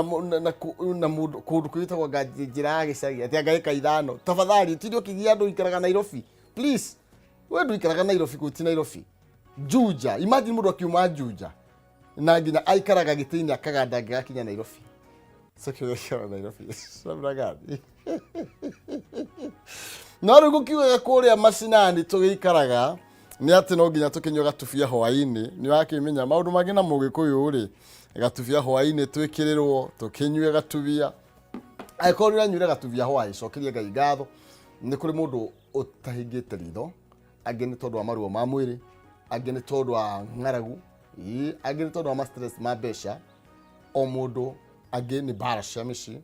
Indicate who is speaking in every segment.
Speaker 1: na kundu kwitagwo njira ya gicagi ati ngaika ithano tafadhali tirio kigia andu ikaraga Nairobi please we ndu ikaraga Nairobi kuti Nairobi Juja imagine mundu akiuma Juja na nginya aikaraga gitini akaganda ngakinya Nairobi sakyo ya Nairobi sabra gadi no rugo kiwe kuria macinani tugikaraga ni ati no nginya tukinywa gatubia hwaini ni wakimenya maundu mangi na mugikuyu ri gatubia hwaini twikirirwo tukinywe gatubia aikorira nyure gatubia hwai cokerie Ngai ngatho ni kuri mundu utahingite ritho angi ni tondu wa maruo ma mwiri angi ni tondu wa ng'aragu angi ni tondu wa stress ma besha o mundu angi ni bara cia mici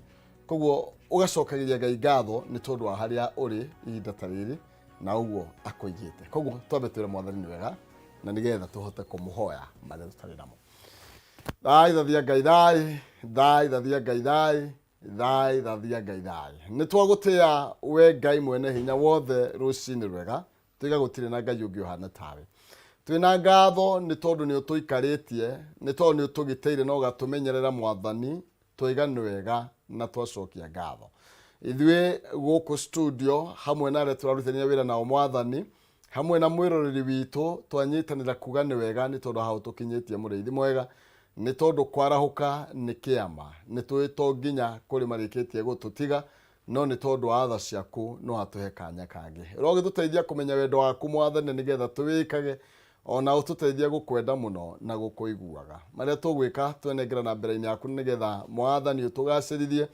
Speaker 1: koguo ugacokeria Ngai ngatho ni tondu wa haria uri ihinda ta riri na uguo akoigite koguo twambe twire mwathani ni wega na nigetha tuhote kumuhoya maria tutari namo thai thathia Ngai thai thathia Ngai thai thathia Ngai thai ni twagutia we Ngai mwene hinya wothe rucini rwega tiga gutire na Ngai ungi uhana tawe twina ngatho ni tondu ni utuikaritie ni tondu ni utugiteire no gatumenyerera mwathani twiganwe wega na twacokia ngatho ithwe guku studio hamwe na aria turarutania wira na mwathani hamwe na mwiroreri witu twanyitanira kuga ni wega ni tondu hau tukinyitie muriithi mwega ni tondu kwarahuka ni kiama ni twito nginya kuri marikitie gututiga no ni tondu atha ciaku no atuhe kanya kangi rogi tuteithia kumenya wendo waku mwathani nigetha tuwikage ona ututeithia gukwenda muno na gukuiguaga maria tugwika twenengera na mbere-ini yaku nigetha mwathani utugacirithie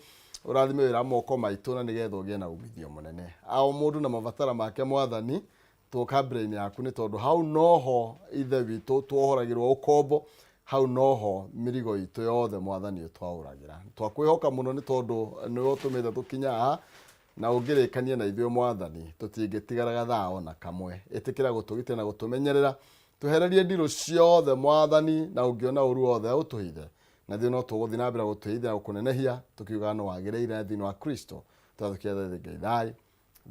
Speaker 1: urathime wira moko maitu na nigetha ugie na umithio munene ao mundu na mavatara make mwathani tuka mbere-ini yaku ni tondu hau noho ithe witu twohoragirwo ukombo hau noho mirigo itu yothe mwathani utwauragira twakwihoka muno ni tondu niwe utumite tukinya na ungirikania na ithwe mwathani tutingitigaraga thao na kamwe itikira gutugite na gutumenyerera tuhererie ndiro ciothe mwathani na ungiona uru wothe utuhithe na thio no tuguthi na mbere gutuhithia gukunenehia tukiuga no wagireire thini wa Kristo tuthukia Ngai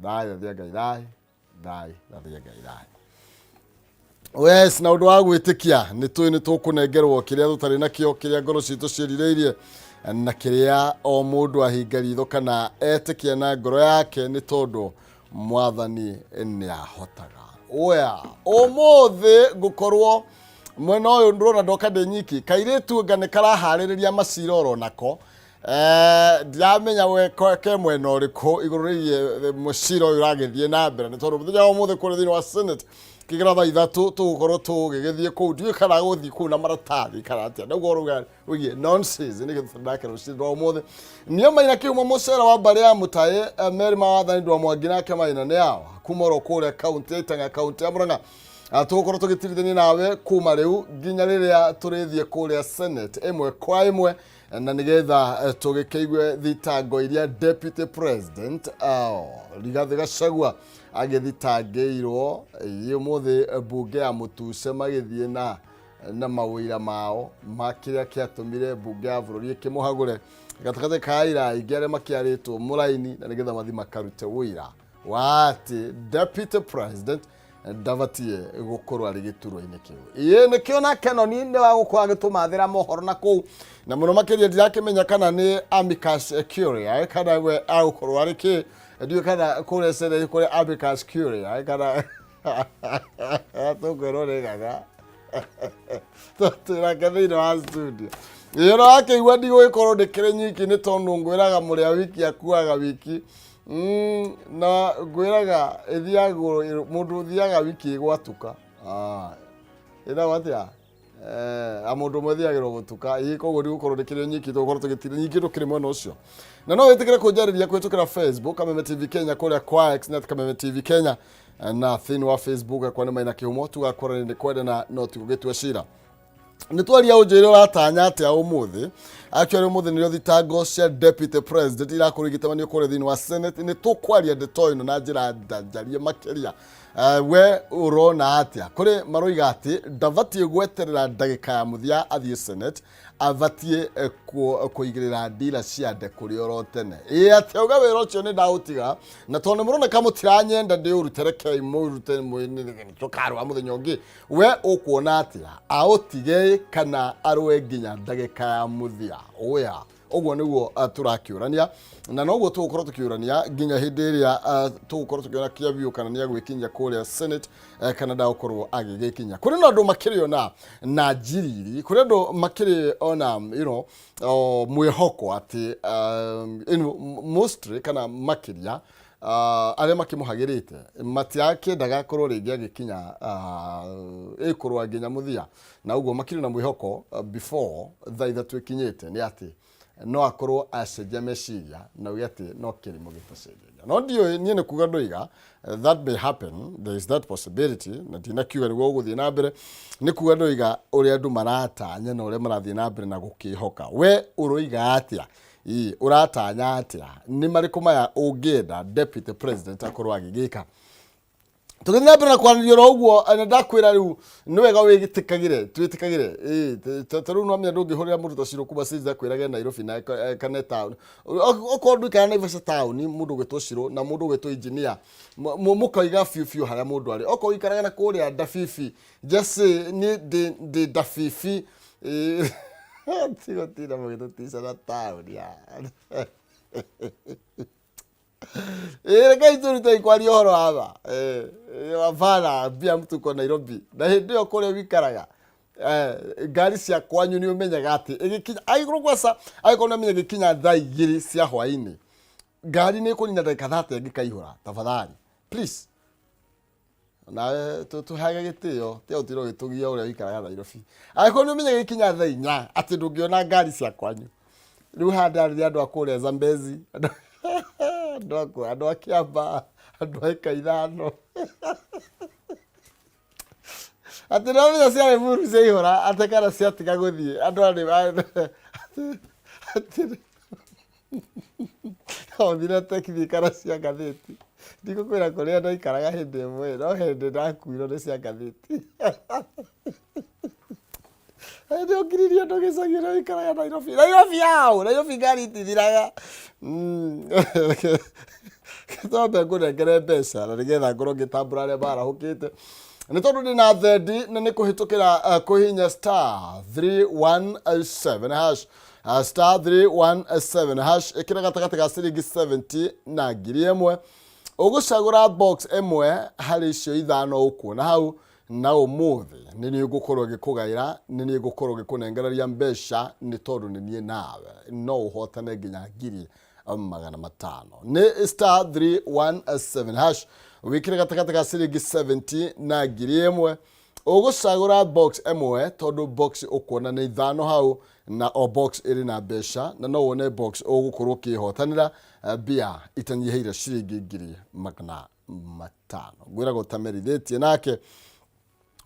Speaker 1: thai thathia Ngai thai thathia Ngai thai Yes, na undu wa gwitikia ni tukunengerwo kiria tutari nakio kiria ngoro citu cirirĩirie na kiria o mundu ahinga ritho kana etikia na ngoro yake ni tondu mwathani ni ahotaga oya umuthi gukorwo mwena uyu ndurona ndoka ndi nyiki kairitu ngane karahaririria macira oro nako ndiramenya we ke mwena uriku iguru rigie mucira uyu uragithie na mbere ni tondu muthenya umuthi kuri thini wa Senate kigira tha ithatu tugukorwo tugigithie kuu ndiu kana guthi kuu na maratathi kana atia niguo ruga ugie nonsense ni githondake rucira umuthi niyo maina kiuma mucera wa mbari ya mutaye meri mawathani ndwa mwangi nake maina ni yao kumoro kure county itanga county ya Murang'a tugukorwo tugitirithania nawe kuma riu nginya riria turithie kuria Senate imwe kwa imwe na nigetha tugikeigue thitango iria deputy president Rigathi Gachagua agithitangirwo umuthi bunge ya mutuce magithie na mawira mao makiria kiatumire bunge ya bururi kimuhagure gatakate kaira igere makiaritwo muraini na nigetha mathi makarute wira wati deputy president davatie gukorwo ari gituro-ini kiu ni kio na kenoni ni wa gukwa gitumathira mohoro na kuu na muno makiria ndirakimenya kana ni amicus curiae kana we agukorwo ari ki ndio kana kure sere kure amicus curiae kana tukwirore gaga turakethire wa studio yero akigwa ndigå ikorwo ndikire nyiki ni tondu ngwiraga muria wiki akuaga wiki na ngwiraga ithiago mundu thiaga wiki gwatuka ira watia amundu mwethiagirwo gutuka koguo ndigukorwo ndikire nyiki tukorwo tugitire nyiki tukire mwena ucio na no witikire kunjariria kwitukira Facebook Kameme TV Kenya kuria kwa X na Kameme TV Kenya na thini wa Facebook kwa ni maina kihumo tugakora ni kwenda na no tugitwe cira ni twaria unjire uratanya atia umuthi actually umuthi ni thitango cia deputy president ira kurigitamanio kure thini wa Senate ni tukwaria ndeto ino na njira ndanjarie makiria we urona atia kuri maroiga ati ndavatie gweterera ndagika ya muthia athie Senate avatie kuigirira ndira cia nde kuri orotene ati uga wira ucio ni ndautiga na tondu murona kamutiranyenda ndi urutereke murute mwini tukarwa muthenya ungi we ukuona atia autige kana arwe nginya ndagika ya muthia oya Oguo niguo turakiurania na noguo tugukorwo tukiurania nginya hindi iria tugukorwo tukiona kiabiu kana nia gwikinya kuria Senate kana ndagukorwo agigikinya. Kuri no andu makiri ona na njiriri, kuri andu makiri ona mwihoko ati mostly kana makiria aria makimuhagirite matiakendaga korwo ringi agikinya ikorwo nginya muthia, na uguo makiri na mwihoko before thaitha twikinyite ni ati no akorwo acenjia meciria na ugi ati no kirimo gitacenjia. No ndio nie ni kuga ndoiga that may happen, there is that possibility, na dina kiuga niguo uguthie na mbere ni kuga ndoiga uria andu maratanya na uria marathie na mbere na gukihoka. We uroiga atia uratanya atia ni mariku maya ungienda deputy president akorwo agigika? Tugithia mbere na kwaranĩria ro uguo na ndakwira riu ni wega wigitikagire twitikagire taru no amya ndungihurira mundu tociro kuba siza kwirage Nairobi na kana town okorwo ndwikara Naivasha town mundu gwitwo Ciro na mundu gwitwo engineer mukoiga fiu haria mundu ari okorwo ikaraga na kuria Ndafifi just ni de Ndafifi tigo tira mugitutisa na town ya Reke turute ikwari horo haba wafana bia mtu ko Nairobi na hindi yo kore wikaraga ngari cia kwanyu ni umenyaga ati igikinya aiguru kwasa aikona menye gikinya thaa 2 cia hwaini ngari ni kunina ndagika 30 ngikaihura tafadhali please na tuhaga gitio te utiro gitugia uria wikaraga Nairobi aikona menye gikinya thaa 4 ati ndungiona ngari cia kwanyu riu handa ri andu akuria Zambezi andu akiamba andu akaithano ati no menya cia muru cia ihora atekara cia tiga guthie andu ari thira tekithi kara cia ngathiti ndigukwira kuria andu ikaraga hindi imwe no hindi ndakuiro ni cia ngathiti ndio kiriria ndo gicagira wikaraga Nairobi ngari itithiraga Kitobe kunengere mbeca na nigetha ngorwo ngitambura aria marahukite ni tondu ni na thendi na ni kuhitukira kuhinya *317# *317# ikira gatagati ga ciringi 70 na ngiri imwe ugucagura box imwe hari icio ithano ukuona hau na umuthi nini ugukorwo gikugaira nini ugukorwo gikunengereria mbeca ni tondu ni nie nawe no uhotane nginya ngiri 500 ni *317# wikire gatagati ga ciringi 70 na ngiri imwe ugucagura box imwe tondu box ukuona ni ithano hau na o box iri na mbeca na no wone box ugukorwo kihotanira bia itanyiheire ciringi ngiri 500 gwira gutamerithitie nake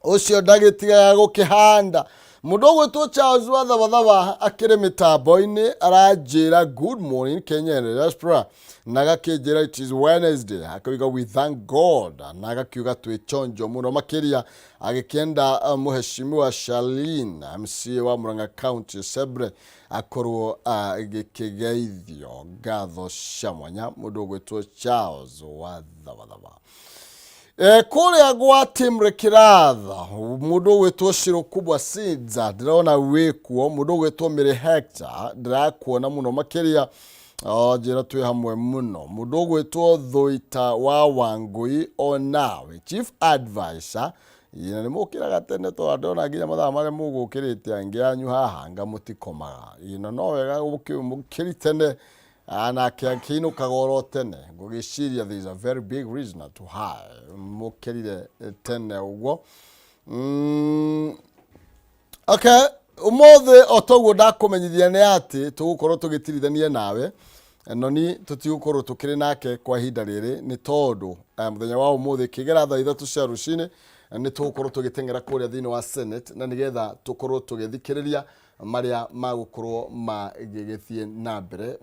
Speaker 1: ucio ndagitiga gukihanda mundu gwitwo Charles wathabatha akire mitambo-ini aranjira good morning Kenya diaspora naga kinjira it is Wednesday akawiga we thank God naga kiuga twichonjo muno makiria agikenda muheshimiwa Charlene MC wa Murang'a County Sebre akorwo agikigeithio gatho shamwanya mundu gwitwo Charles wathabatha kuria gwa Timre Kiratha mundu gwitwo Ciro kubwa Sidza ndirona wikuo mundu gwitwo Mary Hector ndirakuona muno makiria njira twi hamwe muno mundu gwitwo Thuita wa Wangui onawe chief advisor ina ni mukiraga tene to ndona nginya mathaa maria mugukirite angi anyu haha ngamutikomaga ina no wega mukiri tene ana kiakino kagoro tene ngugiciria there is a very big reason to hire mukirire tene ugo okay umothe otoguo ndakumenyithia ni ati tugukorwo tugitirithania nawe no ni tutigukorwo tukiri nake kwa ihinda riri ni tondu muthenya wa umothe kigera thaa 3 cia rucini ni tugukorwo tugitengera kuria thini wa Senate na nigetha tukorwo tugithikiriria maria magukorwo magigithie na mbere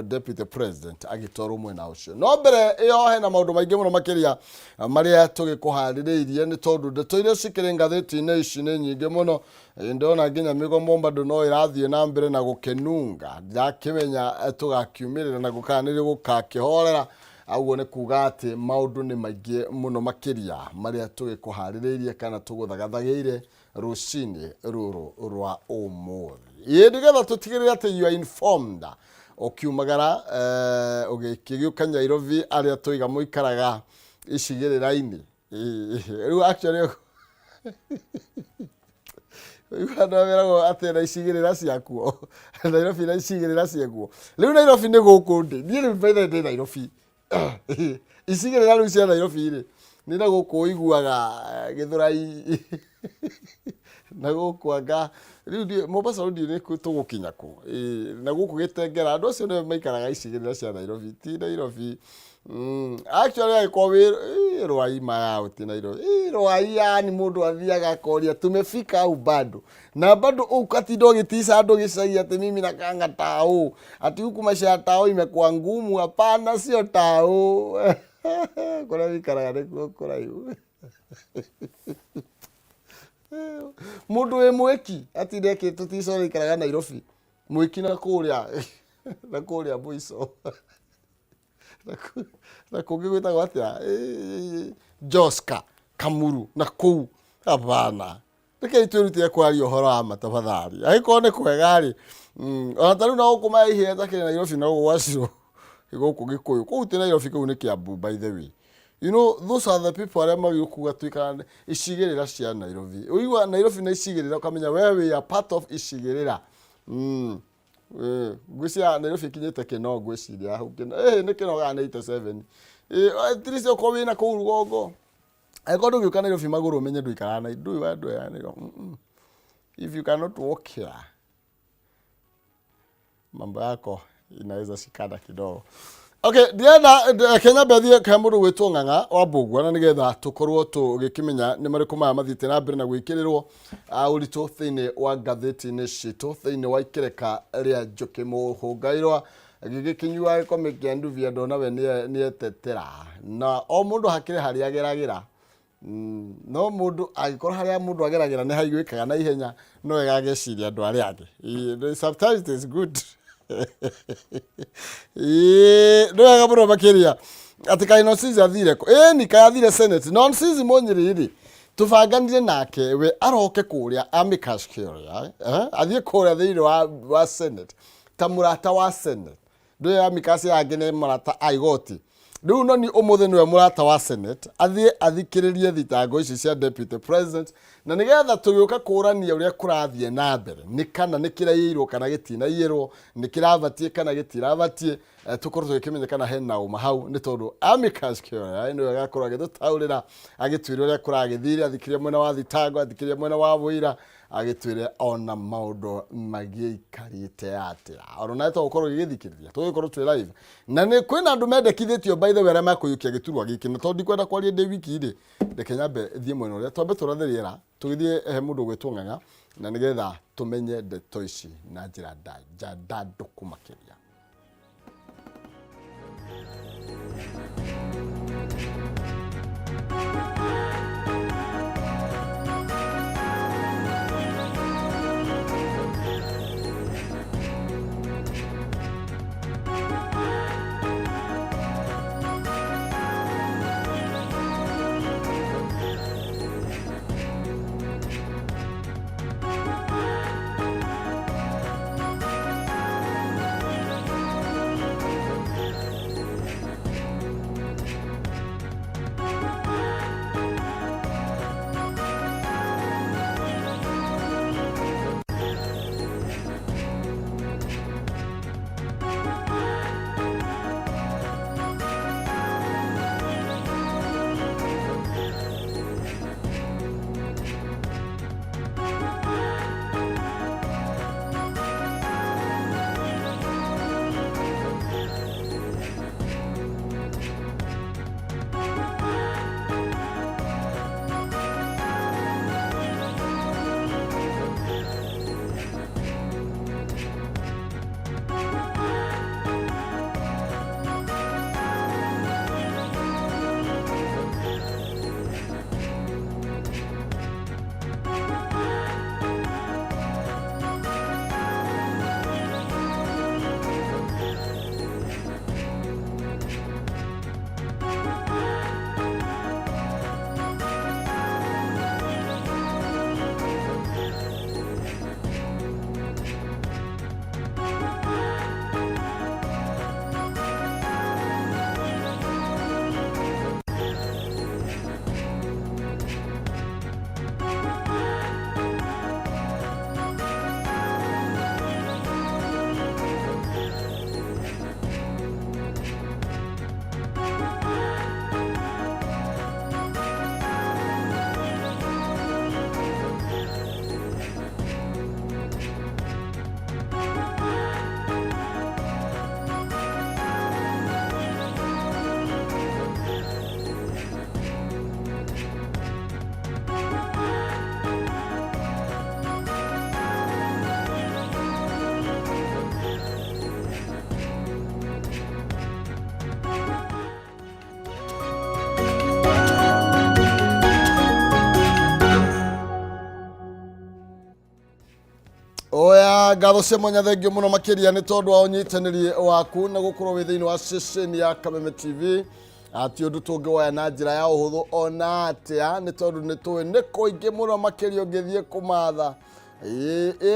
Speaker 1: deputy president agitorwo mwena ucio no mbere iyo hena maundu maingi muno makiria maria tugikuhaririirie ni tondu ndeto iria cikiri ngatheti-ini ici ni nyingi muno ndona nginya migomo bado no irathie na mbere na gukenunga ndakimenya tugakiumirira na gukanire gukakihorera aguo ni kuga ati maundu ni maingi muno makiria maria tugikuhaririirie kana tuguthagathagiire rucini ruru rwa umuthi nigetha tutigirire ati you are informed ukiumagara ugikigiuka Nairobi aria tuiga muikaraga icigirira-ini riu actually Iwanameragwo atĩ na icigĩrĩra ciakuo Nairobi na icigĩrĩra ciakuo rĩu Nairobi nĩ gũkũ ndĩ niĩ rĩu mbaitha ndĩ Nairobi icigĩrĩra rĩu cia Nairobi rĩ nĩ na gũkũ ũiguaga Gĩthũrai na gũkũ anga rĩu Mombasa rĩu nĩ tũgũkinya kũ na gũkũ Gĩtengera andũ acio nĩo maikaraga icigĩrĩra cia Nairobi ti Nairobi actually agĩkorwo wĩ Rwai maya ũti Nairobi Rwai yani mũndũ athiaga akoria tumefika au bado na bado ukatinda ũgĩtica andũ gĩcagi atĩ mimi nakanga tao ati huku maisha ya tao imekuwa ngumu hapana sio tao kũrĩa wĩikaraga nĩkuo kũraihu mũndũ wĩ mwĩki atinde tũtica ũrĩikaraga Nairobi mwĩki na kũrĩa mũico na kũngĩ gwĩtagwo atĩa Joska Kamuru na kũu hapana rekei twĩrutĩre kwaria ũhoro wa ma tafadhali angĩkorwo nĩ kwega rĩ ona ta rĩu na gũkũ mahihe takĩrĩ Nairobi na gũgwacirwo gũkũ Gĩkũyũ kũu ti Nairobi kũu nĩ Kiambu by the way you know those are the people arĩa magĩũkuga tuĩkana icigĩrĩra cia Nairobi ũigua Nairobi na icigĩrĩra ũkamenya we are part of icigĩrĩra ngwĩciria Nairobi kinyĩte kĩno ngwĩciria hau kĩno nĩ kĩnogaga nĩ 87 at least ũkorwo wĩna kũu rũgongo angĩkorwo ndũngĩũka Nairobi magũrũ ũmenye ndũikaraga na ndũĩ wa andũ aya if you cannot walk here mambo yako inaweza shikana kidogo. Okay, ndienda Kenya bethie ka mũndũ gwĩtwo Ng'ang'a wa Mbũgua na nĩgetha tũkorwo tũgĩkĩmenya nĩ marĩkũ maya mathiĩte na mbere na gwĩkĩrĩrwo ũritũ thĩinĩ wa ngathĩti-inĩ citũ thĩinĩ wa ikereka rĩa Njũkĩ Mũhũngairwa gĩgĩkinyua gĩkomĩ kĩa Nduvia ndona we nĩetetera na o mũndũ hakĩrĩ harĩa ageragĩra no mũndũ agĩkorwo harĩa mũndũ ageragĩra nĩ haiguĩkaga na ihenya no wega ageciria andũ arĩa angĩ sometimes it is good ndwega mũno makĩria atĩ kaĩ Nonsizi athire kũ ni kaĩ athire Senate Nonsizi Mũnyiriri tũbanganire nake we aroke kũrĩa amicus curiae athiĩ kũrĩa thĩinĩ wa Senate ta mũrata wa Senate ndũĩ amicus yangĩ nĩ mũrata aigoti rĩu no ni ũmũthĩ nĩwe mũrata wa Senate athiĩ athikĩrĩrie thitango ici cia deputy president na nĩgetha tũgĩũka kũrania ũrĩa kũrathiĩ na mbere nĩ kana nĩ kĩraiyĩrwo kana gĩtinaiyĩrwo nĩ kĩrabatie kana gĩtirabatie tũkorwo tũgĩkĩmenya kana hena ũma hau nĩ tondũ amicus curiae nĩwe agakorwo agĩtũtaũrĩra agĩtwĩra ũrĩa kũragĩthire athikĩrĩrie mwena wa thitango athikĩrĩrie mwena wa wũira agĩtwĩre ona maũndũ magĩikarĩte atĩa ona tũgũkorwo gĩgĩthikĩrĩria tũgĩkorwo twĩ live na nĩ kwĩna andũ mendekithĩtio by the way arĩa makũiyũkia gĩturwa gĩkĩ na tondũ ndikwenda kwaria ndĩ wiki rĩ reke nyambe thiĩ mwena ũrĩa twambe tũrathe rĩera tũgĩthiĩ he mũndũ gwĩtwo Ng'ang'a na nĩgetha tũmenye ndeto ici na njĩra ndandũku makĩria. ngatho cia mwanya thengio muno makiria ni tondu wa unyitaniri waku na gukorwo wi thiini wa station ya Kameme TV ati undu tungiwoya na njira ya uhuthu ona atia ni tondu ni tuwi ni kuingi muno makiria ungithie kumatha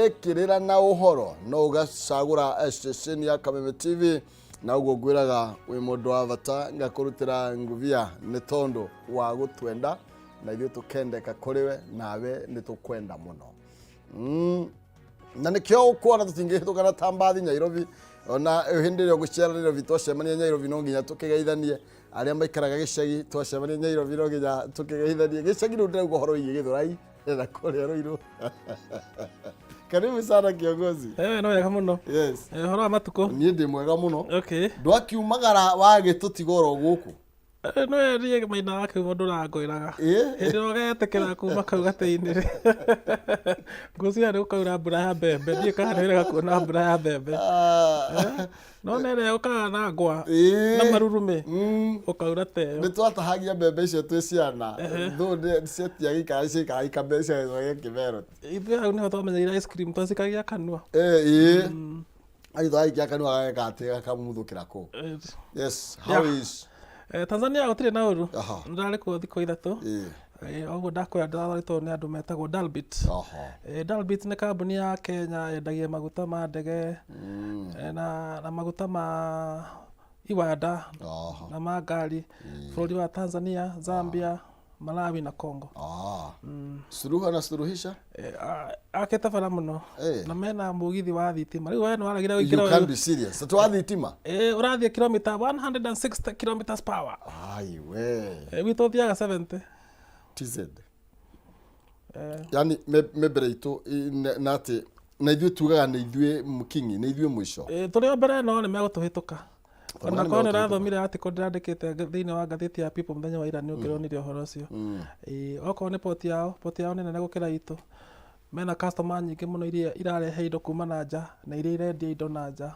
Speaker 1: ikirira na uhoro no ugacagura station ya Kameme TV na uguo ngwiraga wi mundu wa bata ngakurutira nguvia ni tondu wa gutwenda na ithuĩ tukendeka kuriwe nawe ni tukwenda muno na nikio ukona tutingihituka na tambathi Nairobi ona hindi rio guciara Nairobi twacemania Nairobi no nginya tukigeithanie aria maikaraga gicagi twacemania Nairobi no nginya tukigeithanie gicagi ru ndauga horo iyi Githurai na kuria Ruiru karibu sana kiongozi
Speaker 2: no wega muno
Speaker 1: yes
Speaker 2: horo wa matuko
Speaker 1: nie ndi mwega muno
Speaker 2: okay
Speaker 1: ndwakiumagara wagitutigoro guku
Speaker 2: no yarie maina wake mundu rangwiraga hindi rogetekera kuma kau gateini ngucia ri ukaura mbura ya mbembe ndie kana wira kuona mbura ya mbembe no nere ukaga na ngwa na marurume ukaura teyo
Speaker 1: ni twatahagia mbembe icio twi ciana thu ciatia gikari cikaika mbeca cio gikimero
Speaker 2: ithuĩ hau niho twamenyeire ice cream twacikagia kanua
Speaker 1: ai twaikia kanua gagekatĩ gakamuthũkĩra kũu yes how is
Speaker 2: Tanzania gutire na uru ndari ku thiko ithatu oguo ndakwira ndathorĩtwo nĩ andũ metagwo Dalbit Dalbit nĩ kambuni ya Kenya yendagia maguta ma ndege na maguta ma iwanda na ma ngari bũrũri wa Tanzania, Zambia, Malawi na Congo
Speaker 1: suruha na suruhisha
Speaker 2: aketa bara muno na mena mugithi wa thitima riu we no aragira gwikira
Speaker 1: you can be serious so wa thitima
Speaker 2: urathie kilomita 160 kilometers per hour
Speaker 1: ai we
Speaker 2: wito thiaga 70
Speaker 1: tz yani mebere itu nati na ithuĩ tugaga nĩ ithuĩ mũkingi nĩ ithuĩ mũico
Speaker 2: tũrĩ mbere no nĩ megũtũhĩtũka ona kone rathomire article ndandĩkĩte thĩinĩ wa ngathĩti ya People mũthenya wa ira nĩ ũngĩronire ũhoro ũcio okorwo nĩ poti yao nĩ nene gũkĩra itũ mena customer nyingĩ mũno iria irarehe indo kuma na nja na iria irendia indo na nja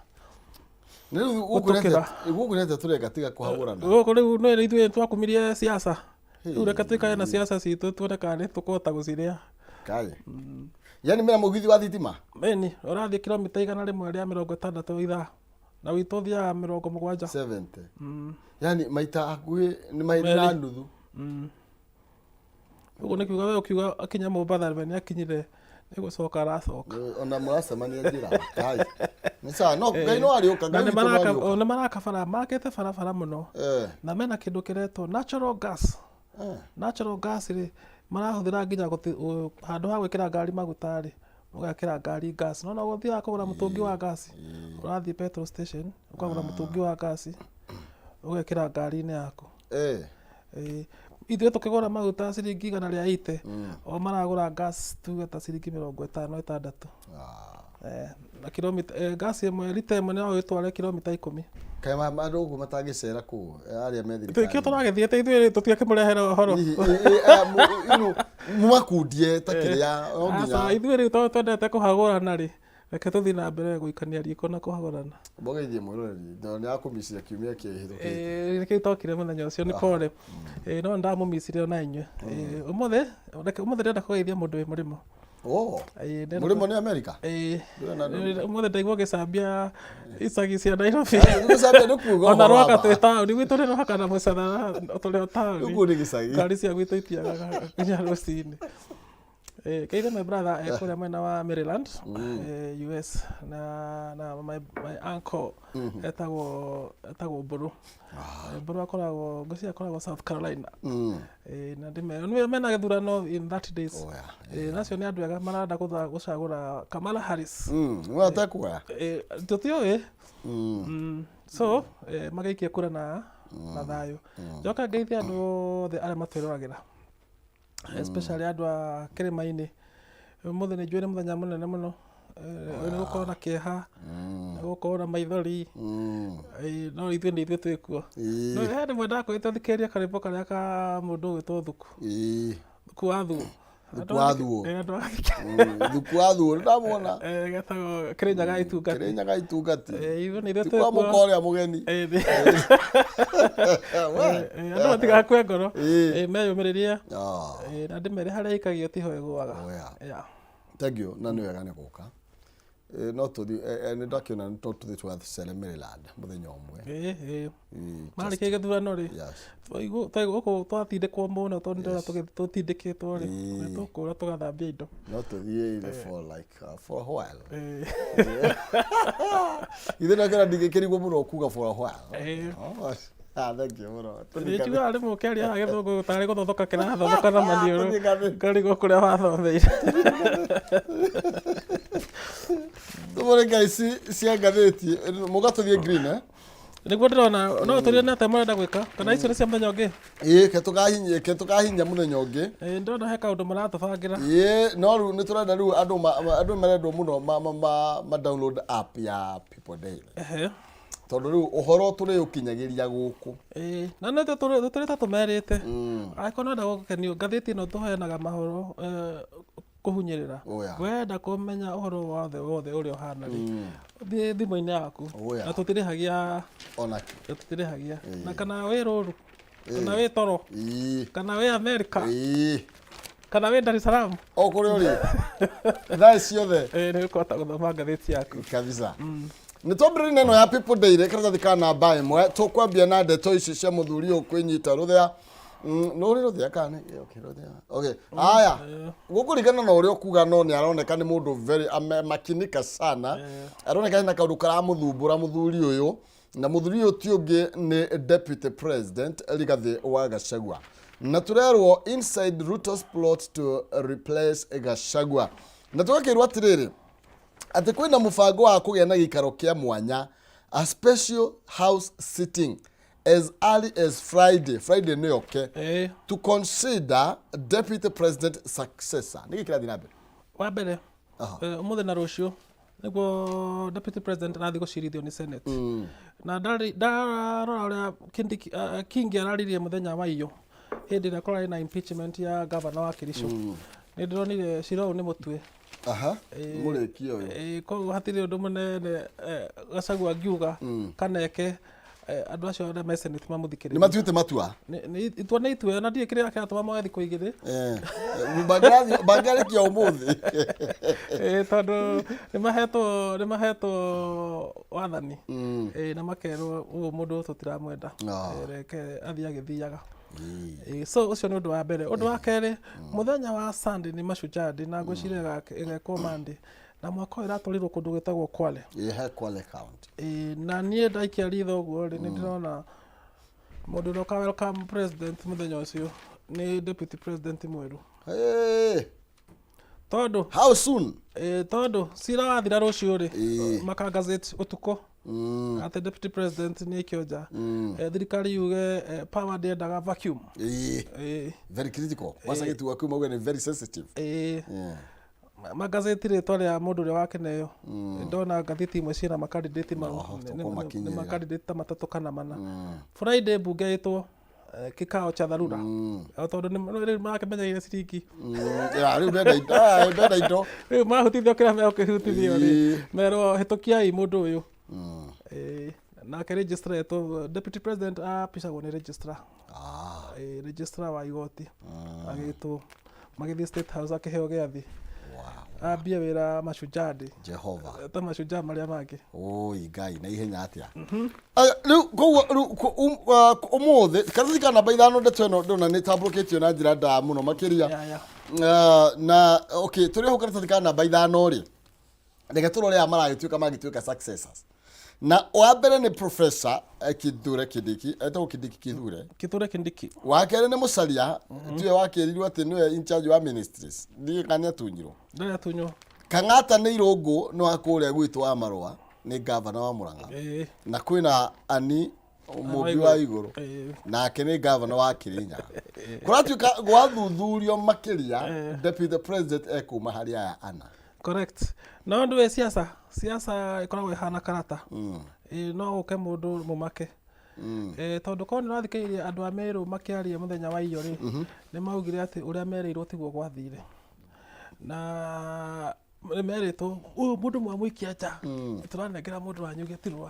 Speaker 1: gũkũ nete tũreka tiga kũhagũrana
Speaker 2: gũkũ rĩu no ithuĩ twakumirie siasa rĩu reke tũikare na siasa citũ tuone kana nĩ tũkũhota gũciria
Speaker 1: kai yani mena mũgithi wa thitima
Speaker 2: meni ũrathiĩ kilomita 160 ithaa na wito thiaga 70
Speaker 1: yani maita hakuhĩ nĩ maita nuthu
Speaker 2: uguo nĩ kiuga we ukiuga akinya Mombatha nĩ akinyire nĩ gũcoka aracoka
Speaker 1: ona mũracemania njĩra kai nĩ sawa no ngai no ariũka
Speaker 2: nĩ marakabara makĩte barabara mũno na mena kĩndũ kĩretwo natural gas rĩ marahũthĩra nginya handũ ha gwĩkĩra ngari maguta rĩ ugakira ngari gas no gũthiaga kũgũra mũtũngi wa gas ũrathiĩ petrol station ũkagũra mũtũngi wa gas ũgekĩra ngari-inĩ yaku ithuĩ tũkĩgũra maguta ciringi 180 o maragũra gas tuge ta ciringi 56 na kilomita gas ĩmwe lita ĩmwe no ĩtware kilomita 10
Speaker 1: kai andũ ũguo matangĩcera kũu arĩa me thirikari
Speaker 2: tũkĩo tũragĩthiĩte ithuĩ tũtiakĩmũrehera ũhoro
Speaker 1: mumakundie ta kĩrĩa no nginya
Speaker 2: ithuĩ rĩu twendete kũhagũrana rĩ reke tũthiĩ na mbere gũikania riko na kũhagũrana
Speaker 1: mbogeithie mũroreri no nĩ akũmicira kiumia kĩhĩtũkĩte
Speaker 2: reke tokire mũthenya ũcio nĩ pole no ndamũmicire ona inyuĩ ũmũthĩ ndĩrenda kũgeithia mũndũ wĩ mũrĩmo
Speaker 1: mũrĩmo nĩ Amerika
Speaker 2: ũmũthĩ ndaigua gĩcambia icagi cia Nairobi
Speaker 1: ona
Speaker 2: rwaka twĩ taũni gwitũ nĩ rwaka na mũcatha tũrĩ o taũni ngari cia gwitũ itiagaga nginya rũcinĩ Keithe my brother kũrĩa mwena wa Maryland US na my uncle etagwo Mburu akoragwo ngũcia akoragwo South Carolina na ndĩme mena gĩthurano in 30 days nacio nĩ andũ ega marenda gũcagũra Kamala Harris
Speaker 1: watakwa
Speaker 2: tũtiũĩ so magaikia kura na thayũ njoka ngeithia andũ othe arĩa matwĩroragĩra especially andũ a kĩrĩma-inĩ ũmũthĩ nĩ njũĩ nĩ mũthenya mũnene mũno nĩ gũkorwo na kĩeha nĩ gũkorwo na maithori no ithuĩ nĩ ithuĩ twĩkuo no he rĩmwe ndakwĩte thikĩrĩria karĩmbo karĩa ka mũndũ ũgwĩtwo Thuku wa Thuo
Speaker 1: Thuku wa Thuo ndamwona
Speaker 2: getagwo Kĩrĩnyaga Itungati ithuĩ nĩ ithuĩ twĩkuo
Speaker 1: kwa mũkorĩa mũgeni
Speaker 2: andũ matigakue ngoro meyũmĩrĩrie na ndĩmere harĩa ikagio tiho ĩgũaga
Speaker 1: thank you na nĩ wega nĩ gũka no tuthi nä ndakiona nä to tuthi twathicere Maryland muthenya ũmwe
Speaker 2: marä kä gäthurano rä gå twatindäkwo må no tondå ndä rona tå tindäkä two rä tå kå ra tå gathambia indo
Speaker 1: no tuthiä for a while ithe nakena ndigä kä rigwo må no kuga for a while thank you må no
Speaker 2: nä må kä aria gä thå ngå tarä gå thothoka kä rathonoka na maniå ngarigwo kå rä a wathomeire
Speaker 1: tå ngai cia ngathäti må gatå thiä green
Speaker 2: niguo ndirona no tå na atä marenda gwä ka kana icio nä cia mũthenya ũngĩ
Speaker 1: ke tå kahinya må thenya å ngä
Speaker 2: ndĩrona he kaũndũ maratå bangĩra
Speaker 1: no rä u nä tå renda rä u andå marendwo må no ma download app ya People Daily tondå rä u å horo tå rä å kinyagä ria gå kå
Speaker 2: na nä tå rä ta tå merä te angäkorwo nenda gå kenio ngathäti ä no tå heanaga mahoro kå hunyä rä ra wenda kå menya å horo wothe å rä a å hana rä thiä thimå-inä yaku na tå tirä hagia na kana wä rå ru kana wä toro kana wä Amerika kana wä Dar es Salaam
Speaker 1: o kå rä å rä thaa ciothe
Speaker 2: nä å kåhota gå thoma ngathäti yaku
Speaker 1: kabisa nä twambä ĩno ya People Daily karatathi ka namba ĩmwe tũkwambia na ndeto ici cia mũthuri ũyũ kwĩnyita rũthĩa no rä rũthĩa kana aya gũkũringana na ũrĩa ũkuga no nĩ aroneka nĩ mũndũ very makinika sana aroneka hena kaũndũ karamũthumbũra mũthuri ũyũ na mũthuri ũyũ ti ũngĩ nĩ Deputy President Rigathi wa Gachagua na tũrerwo inside Ruto's plot to replace Gachagua na tũgakĩrwo atĩrĩrĩ atĩ kwĩna mũbango wa kũgĩa na gĩikaro kĩa mwanya a special house sitting as early as Friday nĩ oke to consider Deputy President successor nĩ gĩkĩrathi na mbere
Speaker 2: wa mbere ũmũthĩ na rũciũ nĩguo Deputy President arathiĩ gũcirithio nĩ Senate na ndarora ũrĩa Kingi araririe mũthenya wa iyo hĩndĩ ĩrĩa kũrarĩ na impeachment ya governor wa Kericho nĩ ndĩronire cira ũyũ nĩ mũtue
Speaker 1: mũrĩki ũyũ
Speaker 2: koguo hatirĩ ũndũ mũnene Gachagua angiuga kaneke andũ acio arĩa me Senate mamũthikĩrĩrie
Speaker 1: nĩ matuĩte matua
Speaker 2: itua nĩ itue na ndirĩ kĩrĩa kĩratũma moe thikũ igĩrĩ
Speaker 1: bangĩarĩkia ũmũthĩ
Speaker 2: tondũ nĩ mahetwo wathani na makerwo ũguo mũndũ tũtiramwenda reke athiĩ agĩthiaga so ucio nĩ ũndũ wa mbere ũndũ wa kerĩ mũthenya wa Sunday nĩ Mashujaa Day na ngwĩciria ĩgekwo Monday na mwaka ũyũ ĩratwarirwo kũndũ gwĩtagwo Kwale
Speaker 1: Kwale County
Speaker 2: na niĩ ndaikia ritho ũguo rĩ nĩ ndĩrona mũndũ ũroka welcome president mũthenya ũcio nĩ Deputy President mwerũ tondũ
Speaker 1: how soon
Speaker 2: tondũ cira wathira rũciũ rĩ makangazeti ũtukũ atĩ Deputy President nĩ kĩonja thirikari yuge power ndĩendaga vacuum
Speaker 1: very critical wasa gĩtu waku mauga nĩ very sensitive
Speaker 2: magazeti rĩtwa rĩa mũndũ ũrĩa wakeneo ndona ngathĩti imwe ciĩna makandidati nĩ makandidati ta matatũ kana mana Friday mbunge ĩtwo kikao cha dharura tondũ nĩ marakĩmenyeire ciringi
Speaker 1: rĩu ndenda indo
Speaker 2: rĩu mahutithio kĩrĩa megũkĩhutithio rĩ merwo hĩtũkiai mũndũ ũyũ nake registrar ĩtwo Deputy President apicagwo nĩ registrar registrar wa igoti agĩtwo magĩthiĩ State House akĩheo gĩathi ambia wĩra Mashujaa Day
Speaker 1: Jehova
Speaker 2: ta Mashujaa marĩa mangĩ
Speaker 1: ngai na ihenya atĩa rĩu koguo ũmũthĩ karatathi ka namba ithano ndeto ĩno ndĩrona nĩ ĩtambũrũkĩtio na njĩra ndaa mũno makĩria na tũrĩ hau karatathi ka namba ithano rĩ reke tũrore aya magĩtuĩka successors na wa mbere nĩ Professor Kithure Kindiki etagwo Kithure Kindiki wa kerĩ nĩ Musalia tiwe wakĩrirwo atĩ nĩwe in charge wa ministries ndiĩ kana atunyirwo Kang'ata nĩ Irũngũ no akũrĩa gwitũ wa Marũa nĩ governor wa Murang'a na kwĩna Ani Mũmbi wa igũrũ nake nĩ governor wa Kirinyaga kũratuĩka gwathuthurio makĩria Deputy President ekuma harĩ aya ana
Speaker 2: correct no ndũ siasa ikoragwo ihana karata no ũke mũndũ mũmake tondũ korwo nĩ ũrathikĩrĩria andũ a Meru makĩaria mũthenya wa iyo rĩ nĩ maugire atĩ ũrĩa merĩirwo tiguo gwathire na nĩ merĩtwo ũyũ mũndũ mwamũikia nja tũranengera mũndũ wanyu gĩturwa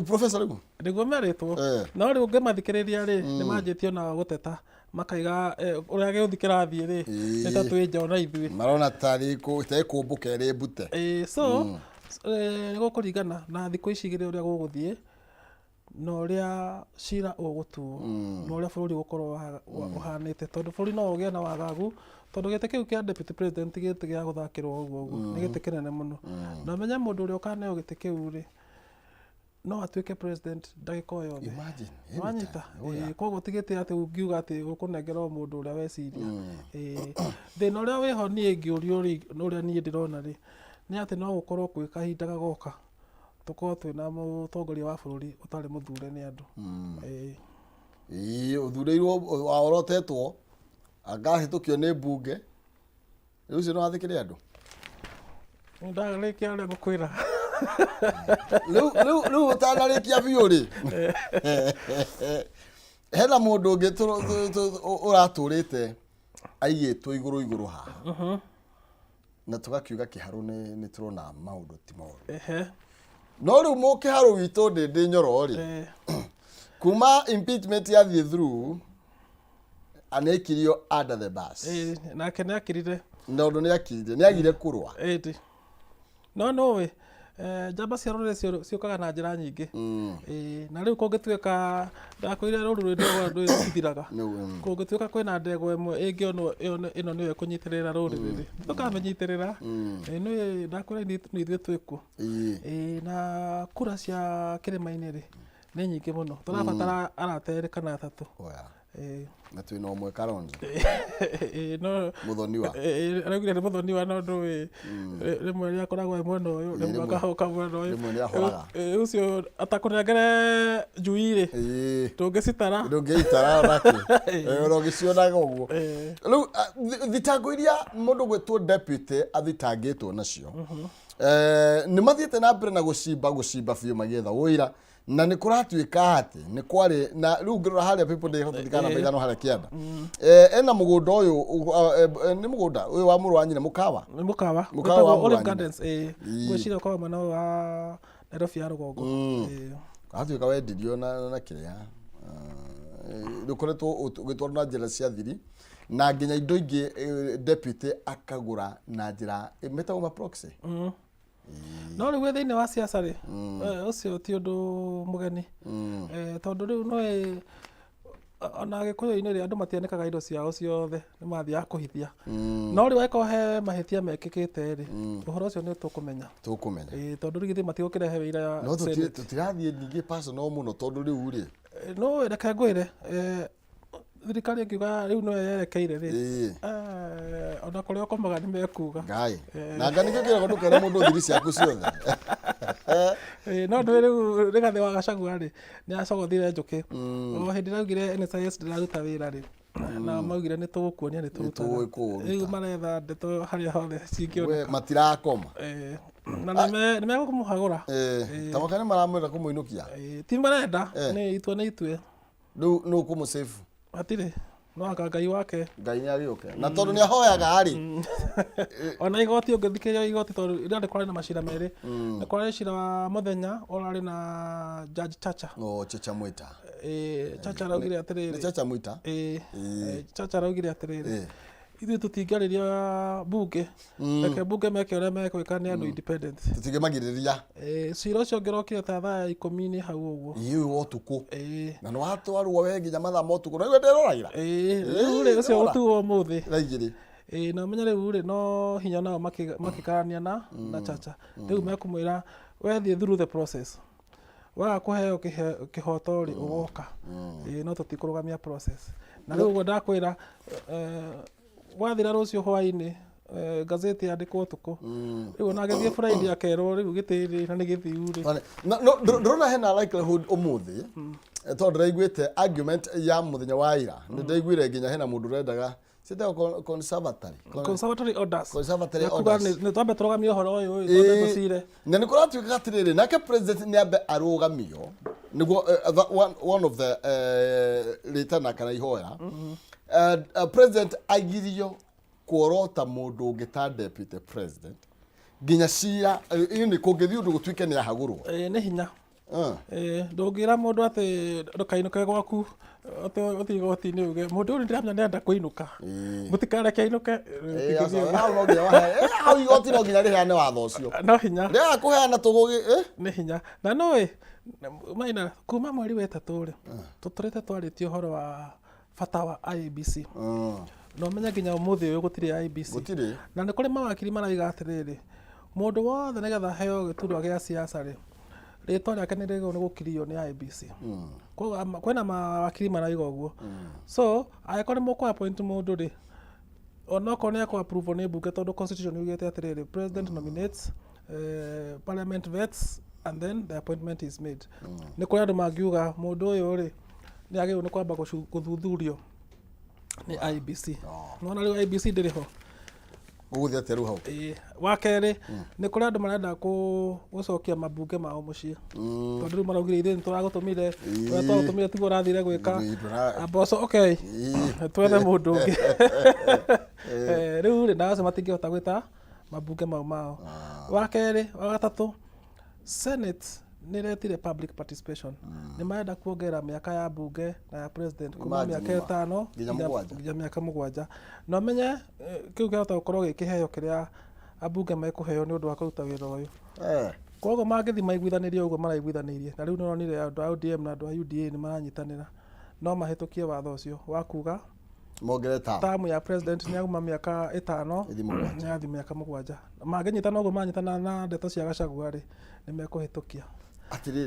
Speaker 1: Professor rĩu
Speaker 2: nĩguo merĩtwo no rĩu ũngĩmathikĩrĩria rĩ nĩ manjĩtio na gũteta makaiga ũrĩa gĩũthi kĩrathiĩ rĩ nĩ ta twĩ njao na ithuĩ
Speaker 1: marona tarĩ kũmbũka ĩrĩ mbute
Speaker 2: so nĩguo kũringana na thikũ ici igĩrĩ ũrĩa gũgũthiĩ na ũrĩa cira ũgũtuo na ũrĩa bũrũri gũkorwo ũhanĩte tondũ bũrũri no ũgĩe na wagagu tondũ gĩtĩ kĩu kĩa deputy president gĩtĩ gĩa gũthakĩrwo ũguo nĩ gĩtĩ kĩnene mũno na menye mũndũ ũrĩa ũkaneo gĩtĩ kĩu rĩ no atuĩke president ndagĩka o yothe wanyita koguo ti gĩtĩ atĩ ũngiuga atĩ ũkũnengerwo mũndũ ũrĩa weciria thĩna ũrĩa wĩho niĩ ngĩũrio ũrĩa niĩ ndĩrona rĩ nĩ atĩ no gũkorwo kwĩ kahinda gagoka tũkorwo twĩna mũtongoria wa bũrũri ũtarĩ mũthure nĩ andũ
Speaker 1: ũthurĩirwo wahorotetwo angahĩtũkio nĩ mbunge rĩu ũcio no athĩkĩre andũ
Speaker 2: ndarĩkia ũrĩa ngũkwĩra
Speaker 1: rĩu ũtanarĩkia biũ rĩ hena mũndũ ũngĩ ũratũrĩte aigĩtwo igũrũ haha na tũgakiuga kĩharũ nĩ tũrona maũndũ ti moru no rĩu mũkĩharũ witũ ndĩ nyoro rĩ kuma impeachment yathiĩ through anaikirio under the bus
Speaker 2: nake nĩ akirire
Speaker 1: na ũndũ nĩ agire kũrũa
Speaker 2: no we njamba cia rũrĩrĩ ciũkaga na njĩra nyingĩ na rĩu kũngĩtuĩka ndakwĩire rũrĩrĩ ndwĩ rũthiraga kũngĩtuĩka kwĩna ndegwa ĩmwe ĩno nĩyo ĩkũnyitĩrĩra rũrĩrĩ tũkamĩnyitĩrĩra ndakwĩra nĩ ithuĩ twĩkuo na kura cia kĩrĩma-inĩ rĩ nĩ nyingĩ mũno tũrabatara araterĩkana atatũ
Speaker 1: na twĩna ũmwe Kalonzo
Speaker 2: mũthoniwa araugire nĩ mũthoniwa no ndũĩ rĩmwe rĩa koragwo mwena ũyũ rĩmwe akahoka mwena ũyũ ũcio atakũnengere njui rĩ ndũngĩcitara nake ũrogĩcionaga ũguo rĩu thitango iria mũndũ gwĩtwo deputy athitangĩtwo nacio nĩ mathiĩte na mbere na gũcimba biũ magĩetha ũira na nĩ kũratuĩka atĩ nĩ kwarĩ na rĩu ngĩrora harĩa people day hotothikana maigano harĩa kĩanda ena mũgũnda ũyũ nĩ mũgũnda ũyũ wa mũrũ wa nyina mũkawa Olive Gardens ngwĩciria kwa mwena wa Nairobi ya rũgongo
Speaker 1: atuĩka wendirio na kĩrĩa ndũkoretwo ũgĩtwarwo na njĩra cia thiri na nginya indo ingĩ deputy akagũra na njĩra metagwo proxy
Speaker 2: no rĩu thĩinĩ wa siasa rĩ ũcio ti ũndũ mũgeni tondũ rĩu no ona gĩkũyũ-inĩ rĩ andũ matianĩkaga indo ciao ciothe nĩ mathiaga kũhithia no rĩu angĩkorwo he mahĩtia mekĩkĩte rĩ ũhoro ũcio nĩ tũkũmenya tondũ rĩu githĩ matigũkĩrehe wĩira
Speaker 1: no tũtirathiĩ ningĩ personal mũno tondũ rĩu rĩ
Speaker 2: no reke ngwĩre thirikari ĩngiuga rĩu no yerekeire rĩ ona kũrĩa ũkomaga nĩ mekuga
Speaker 1: na nga nĩkĩo kĩragwo ndũkere mũndũ thiri ciaku ciothe
Speaker 2: no ndũĩ rĩu rĩgathĩ wa Gachagua rĩ nĩ acogothire njũkĩ o hĩndĩ ĩraugire NSIS ndĩraruta wĩra rĩ na maugire nĩ tũgũkuonia nĩ tũrutaga rĩu maretha ndeto harĩa hothe cingĩoneka
Speaker 1: matirakoma
Speaker 2: na nĩ megũkũmũhagũra
Speaker 1: tamaka nĩ maramwenda kũmũinũkia
Speaker 2: ti marenda nĩ itue
Speaker 1: rĩu nĩ ũkũmũsave
Speaker 2: hatirĩ no anga Ngai wake
Speaker 1: Ngai nĩ agĩũke na tondũ nĩ ahoyaga rĩ
Speaker 2: ona igoti ũngĩthikĩrĩria igoti tondũ ĩrĩa kwarĩ na macira merĩ nĩ kwarĩ cira wa mũthenya ũrarĩ na Judge Chacha
Speaker 1: Chacha Mwita
Speaker 2: Chacha araugire atĩrĩrĩ
Speaker 1: Chacha Mwita
Speaker 2: Chacha araugire atĩrĩrĩ ithuĩ tũtingĩarĩria mbunge reke mbunge meke ũrĩa mekwĩka nĩ andũ independent
Speaker 1: tũtingĩmagirĩria
Speaker 2: cira ũcio ũngĩrokire ta thaa 10 hau ũguo
Speaker 1: wa ũtukũ na nĩ watwarwo we nginya mathaa ma ũtukũ na iwe ndĩroragĩra
Speaker 2: rĩu rĩ ũcio ũtuo ũmũthĩ
Speaker 1: raigĩrĩ
Speaker 2: na ũmenye rĩu rĩ no hinya nao makĩkarania na Chacha rĩu mekumwĩra wethiĩ through the process waga kũheo kĩhoto rĩ ũgoka no tũtikũrũgamia process na rĩu ũguo ndakwĩra wathira rũcio hwainĩ gazeti yandĩkwo ũtukũ rĩu ona agĩthiĩ Friday akerwo rĩu gĩtĩrĩ na nĩ gĩthiu rĩ
Speaker 1: ndĩrona hena likelihood ũmũthĩ tondũ ndĩraiguĩte argument ya mũthenya wa ira nĩ ndaiguire nginya hena mũndũ ũrendaga conservatory orders nĩ twambe tũrũgamie ũhoro ũyũ twambe tũcire na nĩ kũratuĩka atĩrĩrĩ nake president nĩ ambe arũgamio nĩguo one of the rĩtana kana ihoya president agirio kuorota mũndũ ũngĩ ta deputy president nginya cira ini kũngĩthiĩ ũndũ gũtuĩke nĩ ahagũrwo
Speaker 2: nĩ hinya ndũngĩra mũndũ atĩ ndũkainũke gwaku ũthiĩ igoti-inĩ uge mũndũ ũyũ ndĩramenya nĩarenda kũinũka mũtikareke ainũke
Speaker 1: hau igoti no nginya rĩheane watho ũcio
Speaker 2: no hinya
Speaker 1: rĩaga kũheana tũgũgĩ
Speaker 2: nĩ hinya na nũĩ Maina kuma mweri wa ĩtatũ rĩ tũtũrĩte twarĩtie ũhoro wa bata wa IEBC no menya nginya ũmũthĩ ũyũ gũtirĩ IEBC na nĩ kũrĩ mawakiri maraiga atĩrĩrĩ mũndũ wothe nĩgetha heo gĩturwa gĩa siasa rĩ rĩtwa rĩake nĩ rĩgĩrĩirwo nĩ gũkirio nĩ IEBC kwĩna mawakiri maraiga ũguo so angĩkorwo nĩ mũkũ appoint mũndũ rĩ onokorwo nĩ ekũ approve nĩ mbunge tondũ constitution yugĩte atĩrĩrĩ president nominates parliament vets and then the appointment is made nĩ kũrĩ andũ mangiuga mũndũ ũyũ rĩ nĩ agĩrĩirwo nĩ kwamba gũthuthurio nĩ IEBC nona rĩu IEBC ndĩrĩ ho
Speaker 1: ũgũthiĩ atĩa rĩu hau
Speaker 2: wa kerĩ nĩ kũrĩ andũ marenda gũcokia mambunge mao mũciĩ tondũ rĩu maraugire ithuĩ nĩ tũragũtũmire ũrĩa twagũtũmire tiguo ũrathire gwĩka mboco okay twethe mũndũ ũngĩ rĩu rĩ na acio matingĩhota gwĩta mambunge mao wa kerĩ wa gatatũ Senate nĩretire public participation nĩ marenda kuongerera mĩaka ya mbunge na ya president kuma mĩaka 5 nginya mĩaka 7 no menye kĩu kĩhota gũkorwo gĩkĩheo kĩrĩa ambunge mekũheo nĩ ũndũ wa kũruta wĩra ũyũ koguo mangĩthi maiguithanĩrie ũguo maraiguithanĩirie na rĩu nĩronire andũ a ODM na andũ a UDA nĩ maranyitanĩra no mahĩtũkie watho ũcio wa kuga tamu ya president nĩ aguma mĩaka 5 nĩ yathi mĩaka 7 mangĩnyitana ũguo manyitana na ndeto cia Gachagua rĩ nĩ mekũhĩtũkia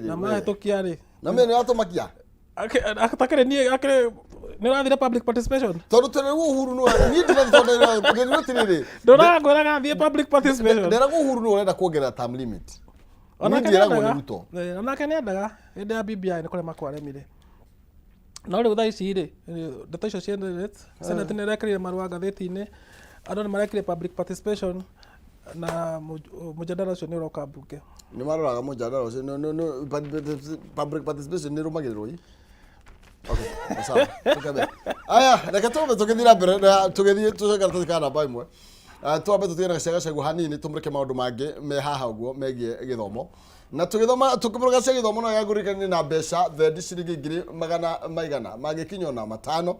Speaker 2: na mahĩtũkia rĩ
Speaker 1: na mimi nĩ atũmakia
Speaker 2: atakĩrĩ niĩ akĩrĩ nĩ ũrathire public participation
Speaker 1: tondũ tũrĩ Uhuru nĩ niĩ ndĩrĩ
Speaker 2: ndũragwĩraga thiĩ public participation
Speaker 1: ndĩraga Uhuru nĩ ũrenda kuongerera term limit
Speaker 2: onake nĩ endaga hĩndĩ ya BBI nĩ kũrĩa makwaremire no rĩu thaa ici rĩ ndeto icio cienderete Senate nĩ ĩrekĩrire marũa ngathĩti-inĩ andũ nĩ marekire public participation na mũjadala ũcio nĩ ũroka mbunge
Speaker 1: nĩ maroraga mũjadala ũcio public participation nĩ rũmagĩrĩrwo okay sawa tukabe aya reke tũbe tũgĩthira mbere tũgĩthiĩ tũcekara kana namba ĩmwe twambe tũtigane na Gachagua hanini tũmũrĩke maũndũ mangĩ me haha ũguo megiĩ gĩthomo na tũkĩbũrũga cia gĩthomo no yagũrĩkane na mbeca thendi ciringi 100 mangĩkinywo na 5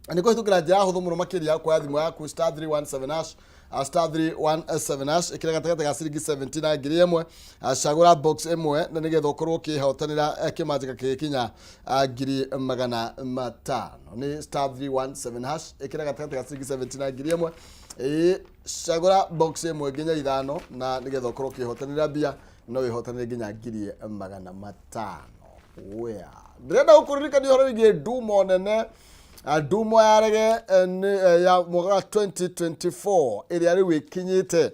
Speaker 1: nĩ kũhĩtũkĩra njĩra hũthũ mũno makĩria kwa thimũ yaku *317# *317# ĩkĩra gatagatĩ ga ciringi 70 na 1000 cagũra box ĩmwe na nĩgetha ũkorwo ũkĩhotanĩra kĩmanjĩka gĩkinya 500 nĩ *317# ĩkĩra gatagatĩ ga ciringi 70 na 1000 cagũra box ĩmwe nginya 5 na nĩgetha ũkorwo ũkĩhotanĩra mbia no wĩhotanĩre nginya 500 wea ndĩrenda gũkũririkania ũhoro wĩgiĩ ndumo nene ndumo ya rege ya mwaka 2024 ĩrĩa rĩu ĩkinyĩte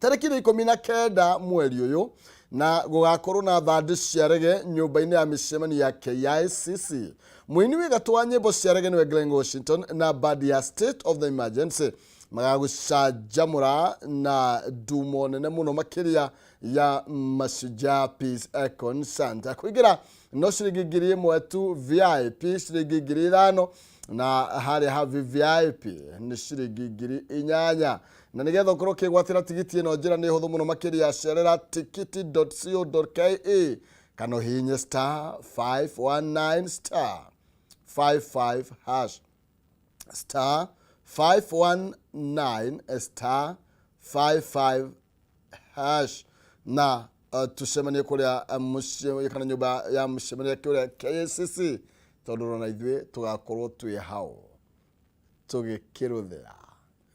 Speaker 1: tarĩki 19 mweri ũyũ na gũgakorwo na thandi cia rege nyũmba-inĩ ya mĩcemanio ya KICC mũini wĩ gatũ wa nyĩmbo cia rege nĩwe Glen Washington na band ya State of the Emergency magagũcanjamũra na ndumo nene mũno makĩria ya Mashujaa Peace Concert kũingĩra no ciringi 1,000 tu VIP ciringi 5,000 na harĩa ha VIP nĩ ciringi 8,000 na nĩgetha ũkorwo ũkĩgwatĩra tigiti ĩno njĩra nĩ hũthũ mũno makĩria cerera tikiti.co.ke kana hihinye *519 *55# *519 *55# na tucemanie kũrĩa mũciĩ kana nyũmba ya mũcemanio kũrĩa KICC tondũ rona ithuĩ tũgakorwo twĩ hau tũgĩkĩrũthĩra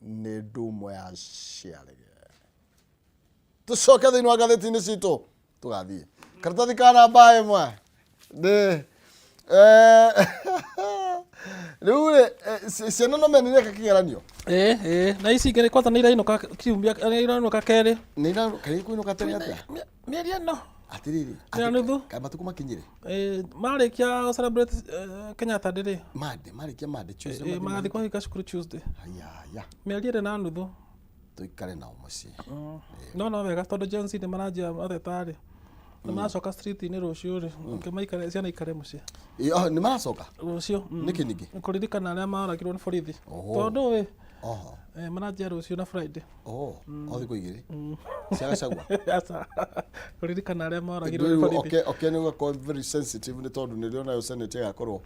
Speaker 1: nĩ ndumo ya ciarege tũcoke thĩinĩ wa ngathĩti-inĩ citũ tũgathiĩ karatathi ka namba ĩmwe nĩ rĩu ciana no menire kakĩgeranio
Speaker 2: na ici ingĩ kwata nĩ irainũka kiumia irainũka kerĩ
Speaker 1: nĩ irainũka kũinũka tene atĩa
Speaker 2: mĩeri ĩno
Speaker 1: atiriri matuko makinyire
Speaker 2: marĩkia gũ celebrate Kenyatta ndĩrĩ
Speaker 1: marĩkia Monday Tuesday
Speaker 2: magathiĩ kũhika cukuru Tuesday
Speaker 1: ya
Speaker 2: mĩeri 2 na nuthu
Speaker 1: tũikare nao mũciĩ
Speaker 2: no wega tondũ Gen Z nĩ maranjia mathetarĩ nĩ maracoka street-inĩ rũciũ rĩ maikare ciana ikare mũciĩ
Speaker 1: nĩ maracoka
Speaker 2: rũciũ
Speaker 1: nĩkĩ ningĩ
Speaker 2: kũririkana arĩa maragirwo nĩ borithi tondũ Manajia rũciũ na Friday.
Speaker 1: O thikũ igĩrĩ cia Gachagua.
Speaker 2: Aca kũririkana arĩa moragirwo nĩ borithi.
Speaker 1: Okay, nĩ gũkorwo very sensitive nĩ tondũ nĩrĩo nayo Senate ĩgakorwo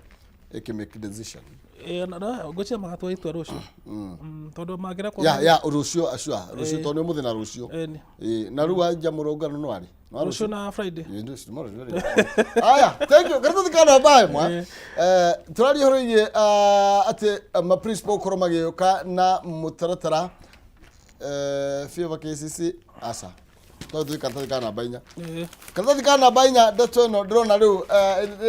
Speaker 1: ĩkĩmake decision.
Speaker 2: Ngwĩciria magatua itua rũciũ. Tondũ mangĩra
Speaker 1: rũciũ tondũ nĩ mũthenya rũciũ. Na rĩu anja mũrũngano nĩ warĩ
Speaker 2: rũciũ na Friday.
Speaker 1: Aya, thank you. Karatu kana bye mwa. Tũraria horo iye atĩ ma principal korwo magĩũka na mũtaratara fiova KCC asa. Tondũ karatu kana bainya. Karatu kana bainya ndeto ĩno ndĩrona rĩu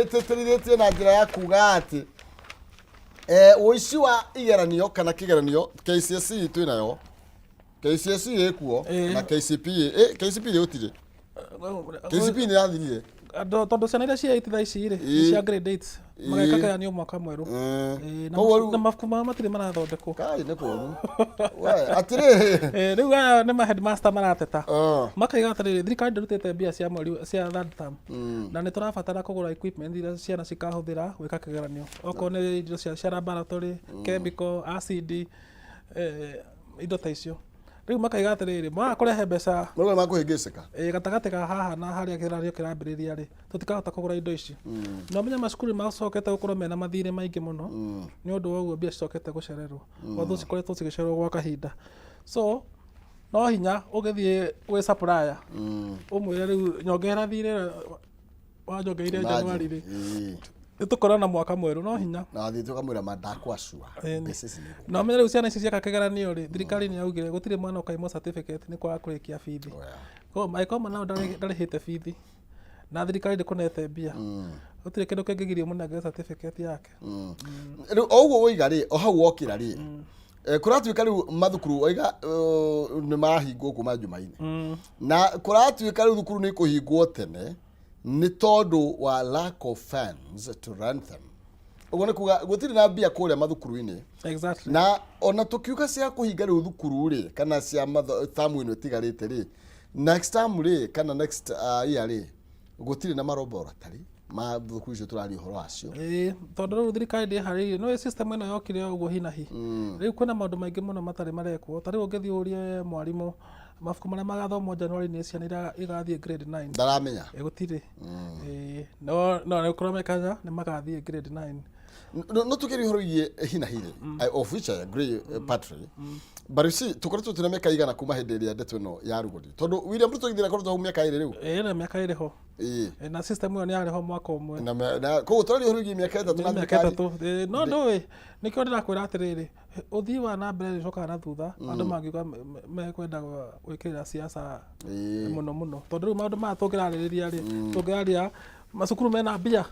Speaker 1: ĩtĩtĩrithĩtie na njĩra ya kuga atĩ ũici wa igeranio kana kĩgeranio KCSE twĩnayo. KCSE ĩkuo na KCP gũtirĩ. KCP nĩ yathirire.
Speaker 2: Tondũ ciana iria cia 8 thaa ici rĩ cia grade 8 mageka kĩgeranio mwaka mwerũ. Na mabuku mao matirĩ marathondekwo.
Speaker 1: Kai nĩ kũũru. Atĩrĩ.
Speaker 2: Rĩu aya nĩ ma headmaster marateta. Makaiga atĩrĩrĩ thirikari ndĩrutĩte mbia cia mweri cia third term. Na nĩ tũrabatara kũgũra equipment iria ciana cikahũthĩra gwĩka kĩgeranio. Okorwo nĩ indo cia laboratory, chemical, acid, indo ta icio. Rĩu makaiga atĩrĩrĩ makũrehe mbeca
Speaker 1: mũrũgamo makũhĩngĩcĩka
Speaker 2: gatagatĩ ka haha na harĩa kĩgeranio kĩrambĩrĩria rĩ tũtikahota kũgũra indo ici. No menya macukuru macokete gũkorwo mena mathirĩ maingĩ mũno nĩ ũndũ wa ũguo mbia cicokete gũcererwo. Watho cikoretwo cigĩcererwo gwa kahinda. So no hinya ũgĩthiĩ gwĩ supplier ũmwĩre rĩu nyongera thirĩ wanjongeire Januari rĩ nĩtũkorwo na mwaka mwerũ no hinya
Speaker 1: na thiĩ tũkamwĩra mandakwacua.
Speaker 2: No menya rĩu ciana ici ciaka kĩgeranio rĩ thirikari nĩ yaugire gũtirĩ mwana ũkaimwo certificate nĩ kwaga kũrĩkia bithi. Koguo maikoma nao ndarĩhĩte bithi na thirikari ndĩkũnete mbia gũtirĩ kĩndũ kĩngĩgirio mũndũ agĩe certificate yake.
Speaker 1: Rĩu o ũguo woiga rĩ o hau wokĩra rĩ kũratuĩka rĩu mathukuru oiga nĩ mahingwo kuma Jumaine na kũratuĩka rĩu thukuru nĩ kũhingwo tene nĩ tondũ wa lack of funds to run them. Ũguo nĩ kuga gũtirĩ na mbia kũrĩa mathukuru-inĩ.
Speaker 2: Exactly.
Speaker 1: Na ona tũkiuga cia kũhinga rĩu thukuru rĩ kana cia tamu ĩno ĩtigarĩte rĩ next term rĩ kana next year rĩ gũtirĩ na laboratory ma thukuru icio tũraria ũhoro wacio.
Speaker 2: Tondũ rĩu thirikari ndĩharĩirie no system ĩno yokire ũguo hi na hi. Rĩu kwĩna maũndũ maingĩ mũno matarĩ marekwo. Ta rĩu ũngĩthiĩ ũrie mwarimũ mabuku marĩa magathomwo Januari nĩ ciana igathiĩ grade 9
Speaker 1: ndaramenya
Speaker 2: gũtirĩ. No nĩ ũkorwo mekaga nĩ magathiĩ grade 9.
Speaker 1: No tukiri horo iye hina hire of which I agree partly. But you see tukoretwo tuna miaka igana kuma hĩndĩ ĩrĩa ndeto ĩno ya rugũri tondu William Ruto githira koretwo miaka ĩrĩ rĩu
Speaker 2: na miaka ĩrĩ ho na system ĩyo nĩ yarĩ ho mwaka ũmwe
Speaker 1: na koguo tũrĩ horo iye miaka ĩtatũ na
Speaker 2: miaka ĩtatũ no ndũĩ nĩkĩo ndĩrakwĩra atĩrĩrĩ ũthii wa na mbere ũcokaga na thutha andũ mangiuga mekwenda gwĩkĩrĩra siasa mũno mũno tondu rĩu maũndũ maya tũngĩrarĩrĩria rĩ tũngĩraria macukuru mena mbia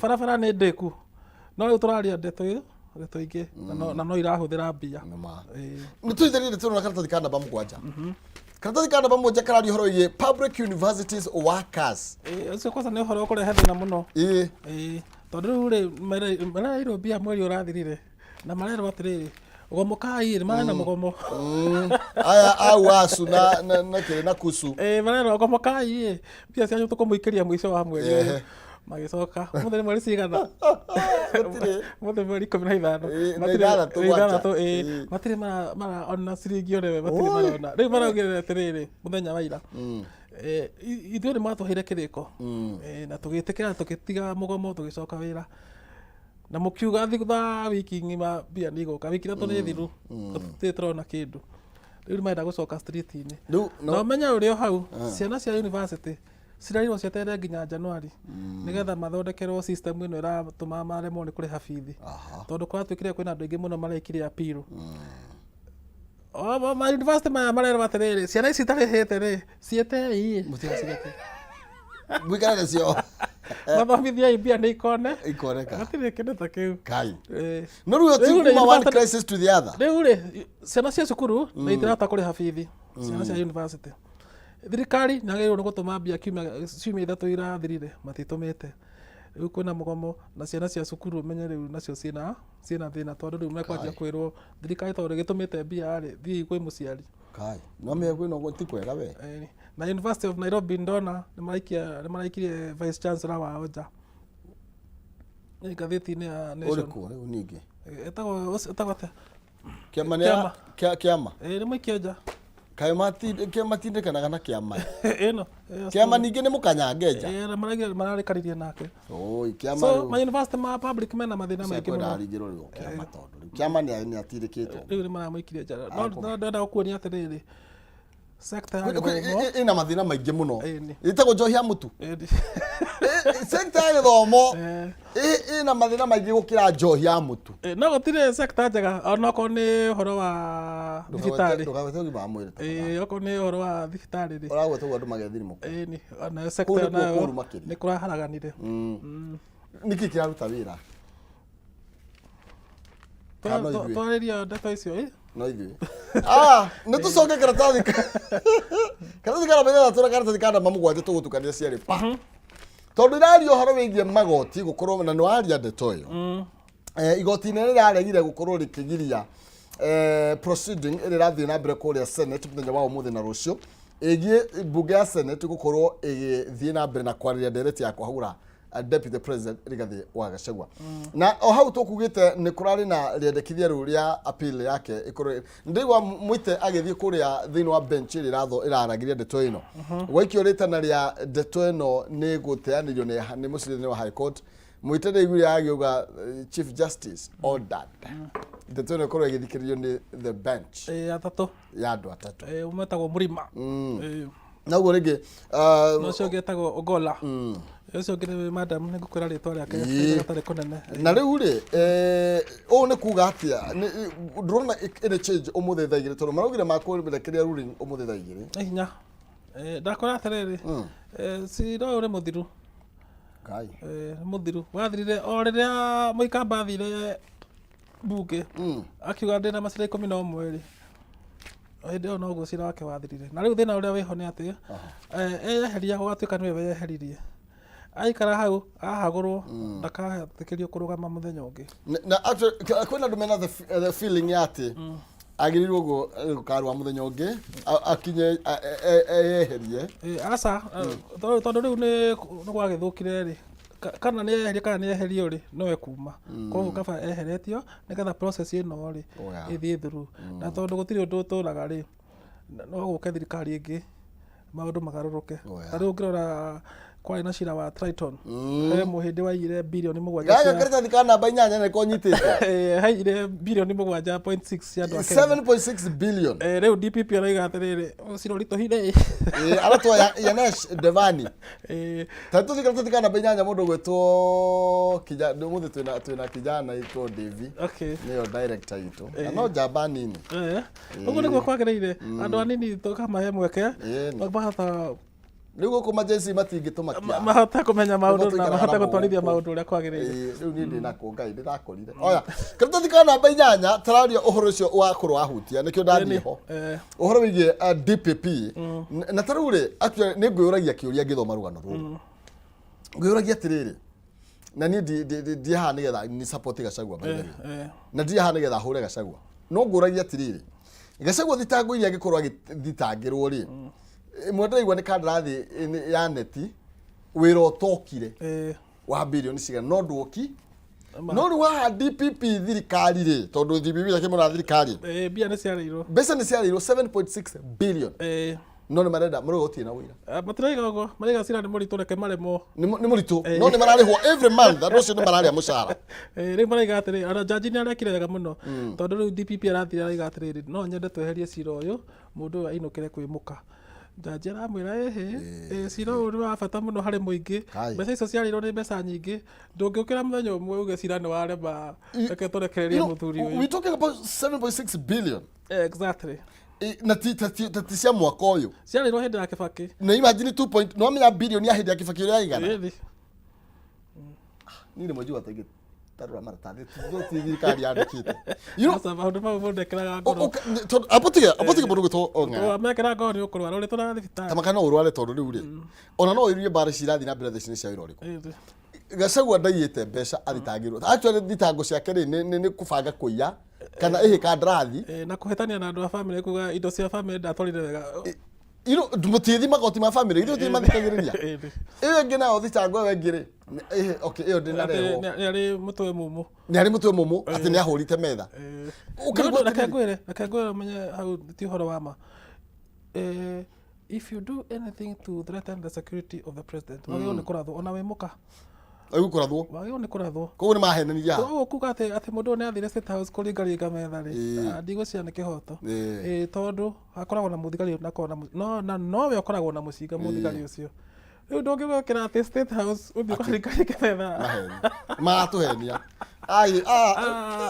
Speaker 2: barabara nĩ ndĩku no rĩu tũraria ndeto ingĩ na no irahũthĩra mbia
Speaker 1: nĩ tũitharire tũrona karatathi ka namba mũgwanja karatathi ka namba mũgwanja kararia ũhoro wĩgiĩ public universities workers
Speaker 2: ũcio kwanza nĩ ũhoro ũkũrehe thĩna mũno tondũ rĩu rĩ mareirwo mbia mweri ũrathirire na marerwo atĩrĩrĩ gomokai nĩ marĩ na mũgomo
Speaker 1: aya au asu na kĩrĩ na kusu
Speaker 2: marerwo gomokai mbia cianyu tũkũmũikĩria mũico wa mweri magicoka mũthenya mweri cigana mũthenya mweri 15 matirĩ mara ona ciringi one matirĩ marona rĩu maraugĩrĩra atĩrĩrĩ mũthenya wa ira ithuĩ nĩ matũheire kĩrĩko na tũgĩtĩkĩra tũgĩtiga mũgomo tũgĩcoka wĩra na mũkiuga thutha wiki ng'ima mbia nĩ igũka wiki ithatũ nĩ thiru tũtirĩ tũrona kĩndũ rĩu marenda gũcoka street-inĩ na ũmenya ũrĩ o hau ciana cia university cirairwo cieterere nginya Januari nigetha mathondekerwo system ĩno ĩratũma maremwo nĩ kũrĩha bithi tondũ kũratuĩkire kwĩna andũ aingĩ mũno marekire appeal ma university maya marerwo atĩrĩrĩ ciana ici itarĩhĩte rĩ cietei mũtigacireke
Speaker 1: mwĩkara nacio
Speaker 2: mathomithia mbia nĩ
Speaker 1: ikoneka
Speaker 2: matirĩ kĩndũ ta kĩu
Speaker 1: kai no rĩu tikuma one crisis to the other
Speaker 2: rĩu rĩ ciana cia cukuru nĩ itirahota kũrĩha bithi ciana cia university thirikari nagĩrĩirwo nĩ gũtũma mbia ciumia ithatũ irathirire matitũmĩte rĩu kwĩna mũgomo na ciana cia cukuru menye rĩu nacio ciĩna thĩna tondũ rĩu mekwanjia kwĩrwo thirikari tondũ gĩtũmĩte mbia rĩ thiĩ kwĩ mũciari
Speaker 1: kai no me kwĩna ũguo ti kwega we
Speaker 2: na University of Nairobi ndona nĩ maraikirie vice chancellor wao nja ngathĩti-inĩ ya Nation
Speaker 1: ũrĩkũ rĩu ningĩ
Speaker 2: etagwo
Speaker 1: Kiama.
Speaker 2: Nĩ mũikio nja.
Speaker 1: Kiama tindĩkanaga na kiama.
Speaker 2: Ĩno.
Speaker 1: Kiama ningĩ nĩ mũkanyange nja.
Speaker 2: Mararĩkanĩrie nake.
Speaker 1: Kiama.
Speaker 2: So ma university ma public mena mathĩna maingĩ mũno.
Speaker 1: Ndaringĩrwo rĩu kiama tondũ. Kiama nĩ atirĩkĩtwo.
Speaker 2: Rĩu nĩ maramũikirie nja. No ndenda gũkuonia atĩrĩrĩ. Sector ya gĩthomo
Speaker 1: ĩna mathĩna maingĩ mũno. Ĩtagwo njohi ya mũtu. Sector ya gĩthomo ĩna mathĩna maingĩ gũkĩra njohi ya mũtu.
Speaker 2: No gũtirĩ sector njega onokorwo nĩ ũhoro wa thibitarĩ.
Speaker 1: Ndũgagwete ũgima wa mwĩrĩ.
Speaker 2: Okorwo nĩ ũhoro wa thibitarĩ rĩ.
Speaker 1: Ũragweta ũguo andũ magethiri mũko.
Speaker 2: Ĩni ona sector nayo nĩ kũraharaganire.
Speaker 1: Nĩkĩ kĩraruta wĩra?
Speaker 2: Twarĩria ndeto icio
Speaker 1: no ithuĩ nĩ tũcoke karatathi karamenyera tũra karatathi kana mamũgwanja tũgũtukania ciarĩ pa tondũ irario ũhoro wĩgiĩ magoti gũkorwo na nĩwaria ndeto ĩyo igoti nĩ rĩraregire gũkorwo rĩkĩgiria proceeding ĩrĩa ĩrathiĩ na mbere kũrĩa Senate mũthenya wa ũmũthĩ na rũciũ ĩgiĩ mbunge ya Senate gũkorwo ĩgĩthiĩ na mbere na kwarĩria ndereti ya kwahũra Deputy President Rigathi wa Gachagua. Na o hau tukugite ni kurari na riendekithia ru ria appeal yake ikore ndigwa mwite agithie kuria thini wa bench iraragiria ndeto ino. Waikio ritana ria ndeto ino ni guteanirio ni mucirithania wa High Court mwite de iguri agiuga Chief Justice ordered. Ndeto ino ikorwo igithikiririo ni the bench.
Speaker 2: Atatu.
Speaker 1: Ya andu atatu.
Speaker 2: Umetagwo Murima.
Speaker 1: Naguo ringi
Speaker 2: no cio getagwo Ogola. Ucio ngire madam nigukwira ritwa riake gatari kunene.
Speaker 1: Na riu ri o ne kuga atia ndrona ine change umuthe thaigire tondu marugire makurekeria ruling umuthe thaigire.
Speaker 2: Hinya. Ndakora atiriri. Si ro uri muthiru.
Speaker 1: Ngai.
Speaker 2: Muthiru. Wathirire o riria muikamba thire mbunge. Akiuga ndina macira 11 ri. Hĩndĩ ĩyo no gucira wake wathirire. Na rĩu thĩna ũrĩa wĩho nĩ atĩ eyeheria gũgatuĩka nĩwe weyeheririe. Aikara hau ahagũrwo ndakathikĩrio kũrũgama mũthenya ũngĩ. Na
Speaker 1: kwĩna andũ mena the feeling ya atĩ agĩrĩirwo gũkarũa mũthenya ũngĩ akinye eyeherie.
Speaker 2: Aca tondũ rĩu nĩ gwagĩthũkire rĩ kana nĩ eherie kana nĩ eherio rĩ no ekuma. Koguo kaba eheretio nĩgetha process ĩno rĩ ĩthiĩ through. Na tondũ gũtirĩ ũndũ ũtũraga rĩ no gũke thirikari ĩngĩ maũndũ magarũrũke. Ta rĩu ũngĩrora kwari na cira wa Triton he muhindi waiyire bilioni 7
Speaker 1: gaga karatathi ka namba 8 nĩ konyitĩte
Speaker 2: haire bilioni 7.6 ya andũ ake
Speaker 1: 7.6 billion
Speaker 2: rĩu DPP araiga atĩrĩrĩ ciro ritohire
Speaker 1: aratwa Yanesh Devani tatu karatathi ka namba 8 mũndũ gwĩtwo kijana mũthĩ twĩna kijana itwo Devi nĩyo director itũ no jamba nini
Speaker 2: ũguo nĩguo kwagĩrĩire andũ anini tũkamahe mweke mahota
Speaker 1: Nigo kuma jensi matingituma kia
Speaker 2: mahota kumenya maundu na mahota gutwarithia maundu uria kwagirire
Speaker 1: riu ni ndina kungai ndirakorire oya karatathi ka namba 8 tararia uhoro ucio wa kurwa hutia nikio ndathie ho uhoro wigie DPP na tarure actually ni ngwiragia kiuria ngithoma rugano ruru ngwiragia atiriri na ni ndi ha nigetha ni support Gachagua na ndi ha nigetha hure Gachagua no ngwiragia atiriri Gachagua thitango iria ngikorwo agithitangirwo ri mwendegwa ni kandarathi ya neti wira utokire wa bilioni cigana no nduoki no ri wa DPP thirikari ri tondu DPP yake mura thirikari
Speaker 2: bia ni ciareirwo
Speaker 1: mbeca ni ciareirwo 7.6 billion no ni marenda muri goti na wira
Speaker 2: matiraiga ugo mariga cira ni muritu reke maremo
Speaker 1: ni muritu no ni mararihwo every month andu cio ni mararia mushara
Speaker 2: ri maraiga atiri ana jaji ni arekire wega muno tondu riu DPP arathira araiga atiri no nyende tweherie cira uyu mundu ainukire kwimuka jaji aramwira cira uri wa bata muno hari muingi mbeca icio ciarirwo ni mbeca nyingi ndungiukira muthenya umwe uge cira ni warema reke turekererie muthuri uyu
Speaker 1: we talking about 7.6 billion
Speaker 2: exactly
Speaker 1: na ti cia mwaka uyu
Speaker 2: ciarirwo hindi ya Kibaki
Speaker 1: na imagine 2 no menya billion ya hindi ya Kibaki uri aigana ni ni mojua tagi tarura maratathi thirikari yandikite
Speaker 2: maundu mau mondekeraga ngoro
Speaker 1: apotige mundu gwitwo onga
Speaker 2: mekera ngoro ni ukurwara uri tuna thibitari
Speaker 1: tamakana urware tondu riu ri ona no irie bara cirathi na mbere thicini cia wira uriku Gachagua ndaiyete mbeca athitangirwo actually thitango ciake ri ni kubanga kuiya kana ihi kandarathi
Speaker 2: na kuhetania na andu a family kuga indo cia family ndatwarire wega
Speaker 1: mutithi magoti ma family ithu ti mathikagiriria iyo ngina othicangwa wengire okay iyo ndina reho
Speaker 2: nĩ arĩ mũtwe mũmũ
Speaker 1: nĩ arĩ mũtwe mũmũ ati nĩ ahũrĩte metha
Speaker 2: reke ngwĩre menye hau ti ũhoro wa ma if you do anything to threaten the security of the president wagĩrĩirwo nĩ kũrathwo ona wĩ mũka
Speaker 1: kũrathwo
Speaker 2: wagĩrĩirwo nĩ kũrathwo
Speaker 1: koguo nĩ mahenaniria
Speaker 2: koguo kuga atĩ mũndũ nĩ athire State House kũringaringa metha rĩ ndigũciria nĩ kĩhoto tondũ hakoragwo na mũthigari no we ũkoragwo na mũcinga mũthigari ũcio rĩu ndũngĩgwĩkĩra atĩ State House ũthiĩ ũkaringaringa metha
Speaker 1: matũhenia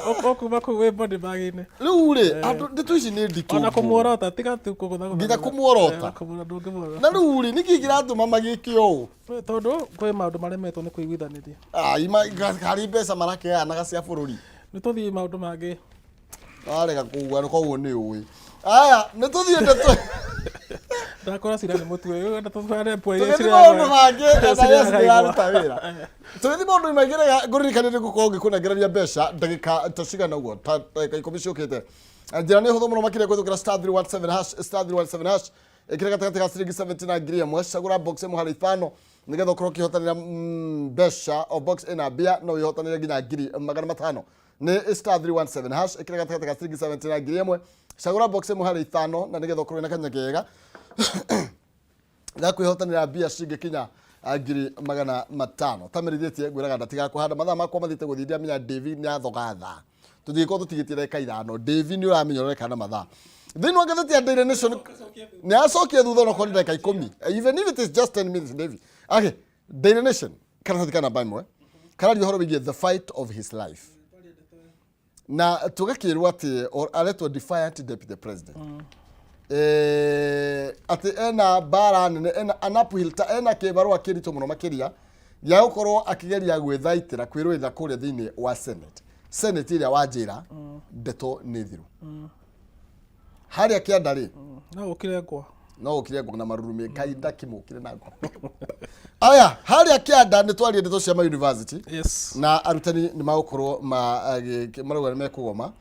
Speaker 2: okuma kũu wĩ body bag-inĩ
Speaker 1: rĩu rĩ ndeto ici nĩ nditũ
Speaker 2: ona kũmuorota tiga tu kũgũthagũtha
Speaker 1: nginya kũmuorota
Speaker 2: ndũngĩmuorota
Speaker 1: na rĩu rĩ nĩkĩ kĩratũma magĩke ũũ
Speaker 2: tondũ kwĩ maũndũ maremetwo nĩ kũiguithanĩria
Speaker 1: harĩ mbeca marakeanaga cia bũrũri
Speaker 2: nĩ tũthiĩ maũndũ mangĩ
Speaker 1: arega kũgua koguo nĩ ũĩ aya nĩ tũthiĩ ndeto
Speaker 2: ndakora cira nĩ mũtwe tũtware
Speaker 1: tũgĩthiĩ maũndũ mangĩ ndĩraruta wĩra tũgĩthiĩ maũndũ maingĩ ngũririkanĩrie gũkorwo ngĩkũnengereria mbeca ndagĩka ta cigana ũguo ta ndagĩka 10 ciũkĩte njĩra nĩ hũthũ mũno makĩria kũhĩtũkĩra *317# ĩkĩra gatagatĩ ga ciringi 70 na ngiri ĩmwe cagũra box ĩmwe harĩ ithano nĩgetha ũkorwo ũkĩhotanĩra mbeca o box ĩna mbia no wĩhotanĩre nginya ngiri 500 nĩ *317# ĩkĩra gatagatĩ ga ciringi 70 na ngiri ĩmwe cagũra box ĩmwe harĩ ithano na nĩgetha ũkorwo na kanya kega gakwĩhotanĩra mbia cingĩkinya ngiri 500 tamerithĩtie ngwĩraga ndatigakũhanda mathaa makwa mathiĩte gũthiĩ ndiamenya David nĩ athogatha tũtigĩkorwo tũtigĩtie ndagĩka ithano David nĩ ũramenya ũreka na mathaa thĩinĩ wa ngathĩti ya Daily Nation nĩ acokia thutha onakorwo nĩ ndagĩka 10 even if it is just 10 minutes David okay Daily Nation karatathi kana namba ĩmwe kararia ũhoro wĩgiĩ the fight of his life na tũgakĩrwo atĩ aretwo defiant deputy president atĩ ena bara nene ena Hilta ena kĩbarũa kĩritũ mũno makĩria gĩa gũkorwo akĩgeria gwĩthaitĩra kwĩrũĩra kũrĩa thĩinĩ wa Senate ĩrĩa wanjĩra ndeto nĩ thiru harĩa kĩanda rĩ
Speaker 2: no ũkĩrengwo
Speaker 1: na marurumĩ kainda kĩmũkĩre na ngoma aya harĩa kĩanda nĩ twarie ndeto cia university na arutani nĩ magũkorwo marauga nĩ mekũgoma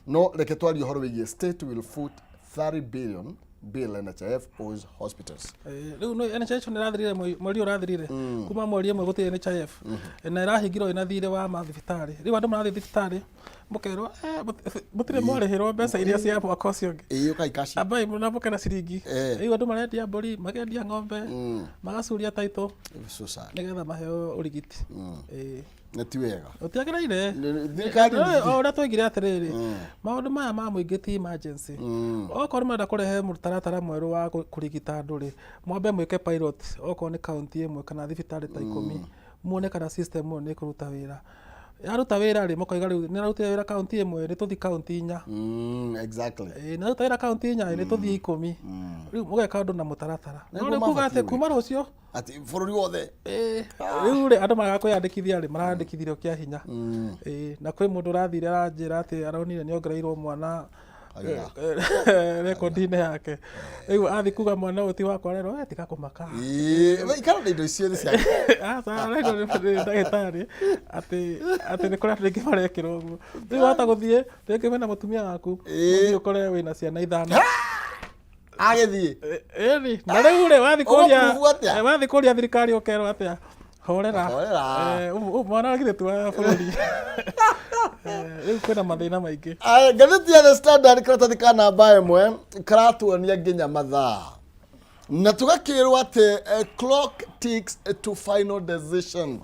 Speaker 1: no reke twarie ũhoro wĩgiĩ state will foot 30 billion bill NHIF owes hospitals.
Speaker 2: Rĩu no NHIF nĩ rathirire mweri ũrathirire kuma mweri ĩmwe gũtirĩ NHIF na ĩrahingirwo ĩna thirĩ wa mathibitarĩ rĩu andũ marathiĩ thibitarĩ mũkerwo mũtirĩ mwarĩhĩrwo mbeca iria cia mwaka ũcio ũngĩ ambai na mũkena ciringi rĩu andũ marendia mbũri makendia ng'ombe magacuria taitũ nĩgetha maheo ũrigiti
Speaker 1: neti wega
Speaker 2: ũtiagĩrĩire ũrĩa twaigire atĩrĩrĩ maũndũ maya ma mũingĩ ti emergency okorwo nĩmũrenda kũrehe mũtaratara mwerũ wa kũrigita andũ rĩ mwambe mwĩke pilot okorwo nĩ kaunti ĩmwe kana thibitarĩ ta 10 muone kana system ĩyo nĩ ĩkũruta wĩra yaruta wĩra rĩ mũkoiga rĩu nĩ ararutĩra wĩra kaunti ĩmwe nĩ tũthi kaunti 4
Speaker 1: exactly
Speaker 2: nĩ aruta wĩra kaunti 4 nĩ tũthi 10 rĩu mũgeka ũndũ na mũtaratara no rĩu kuga atĩ kuma rũciũ
Speaker 1: ati bũrũri wothe
Speaker 2: rĩu rĩ andũ magaga kwĩyandĩkithia rĩ marandĩkithirio kĩa hinya na kwĩ mũndũ ũrathire aranjĩra atĩ aronire nĩ ongereirwo mwana rekondi-inĩ yake rĩu athi kuga mwana ũyũ ti wakwa rero tiga kũmaka
Speaker 1: ikara na indo icio nĩ ciake
Speaker 2: ndagĩtarĩ atĩ nĩ kũrĩ andũ aingĩ marekĩrwo ũguo rĩu wahota gũthiĩ rĩngĩ wĩna mũtumia waku ũthiĩ ũkore wĩna ciana 5
Speaker 1: agĩthiĩ
Speaker 2: na rĩu rĩ wathi kũria thirikari ũkerwo atĩa horera mwana wa githĩ tu wa bũrũri rĩu kwĩna mathĩna maingĩ
Speaker 1: ngathĩti ya The Standard karatathi ka namba ĩmwe karatuonia nginya mathaa na tũgakĩrwo atĩ clock ticks to final decision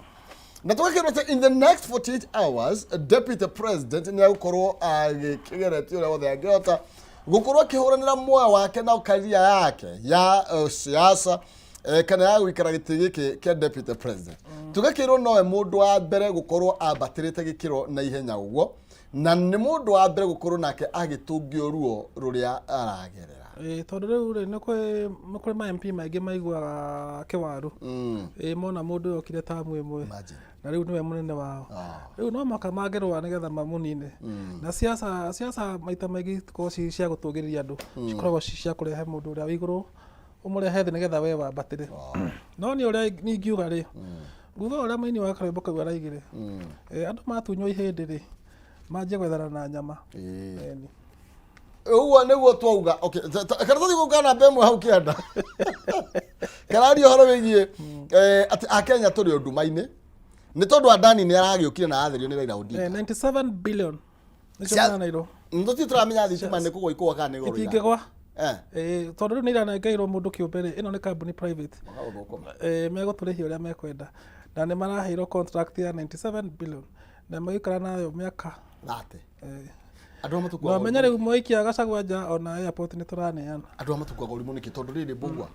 Speaker 1: na tũgakĩrwo atĩ in the next 48 hours deputy president nĩ agũkorwo agĩkĩgeretia ũrĩa wothe angĩhota gũkorwo akĩhũranĩra muoyo wake na career yake ya siasa kana ya gũikara gĩtĩ gĩkĩ kĩa deputy president tũgakĩrwo nowe mũndũ wa mbere gũkorwo ambatĩrĩte gĩkĩro na ihenya ũguo na nĩ mũndũ wa mbere gũkorwo nake agĩtũngio ruo rũrĩa aragerera
Speaker 2: tondũ rĩu rĩ nĩ kũrĩ ma MP maingĩ maiguaga kĩwaru mona mũndũ ũyũ okire tamu ĩmwe na rĩu nĩwe mũnene wao rĩu no maka mangerwa nĩgetha mamũnine na siasa maita maingĩ korwo cia gũtũgĩria andũ cikoragwo cia kũrehe mũndũ ũrĩa wĩ igũrũ ũmũrehe thĩ nĩgetha we wambatĩre no nĩ ũrĩa ningiuga rĩ ngutha ũrĩa maini wa karwĩmbo kau araigire andũ matunywo ihĩndĩ rĩ manjie gwethana na nyama
Speaker 1: uguo niguo twauga okay karatathi gukana bemwe hau kianda karario horo wigie ati akenya turi undumaine ni tondu Adani ni aragiukire na atherio ni Raila Odinga
Speaker 2: 97 billion nicio nairo
Speaker 1: ndo tituramenya thitima ni kugwa ikwa kana igoro
Speaker 2: itingigwa tondu riu ni iranengeirwo mundu kiumbere ino ni company private meguturihi uria mekwenda na ni maraheirwo contract ya 97 billion na magikara nayo miaka 30
Speaker 1: andu matukwa
Speaker 2: no menya riu moikia Gachagua nja ona airport ni turaneana
Speaker 1: andu matukwa gori muniki tondu riri bugwa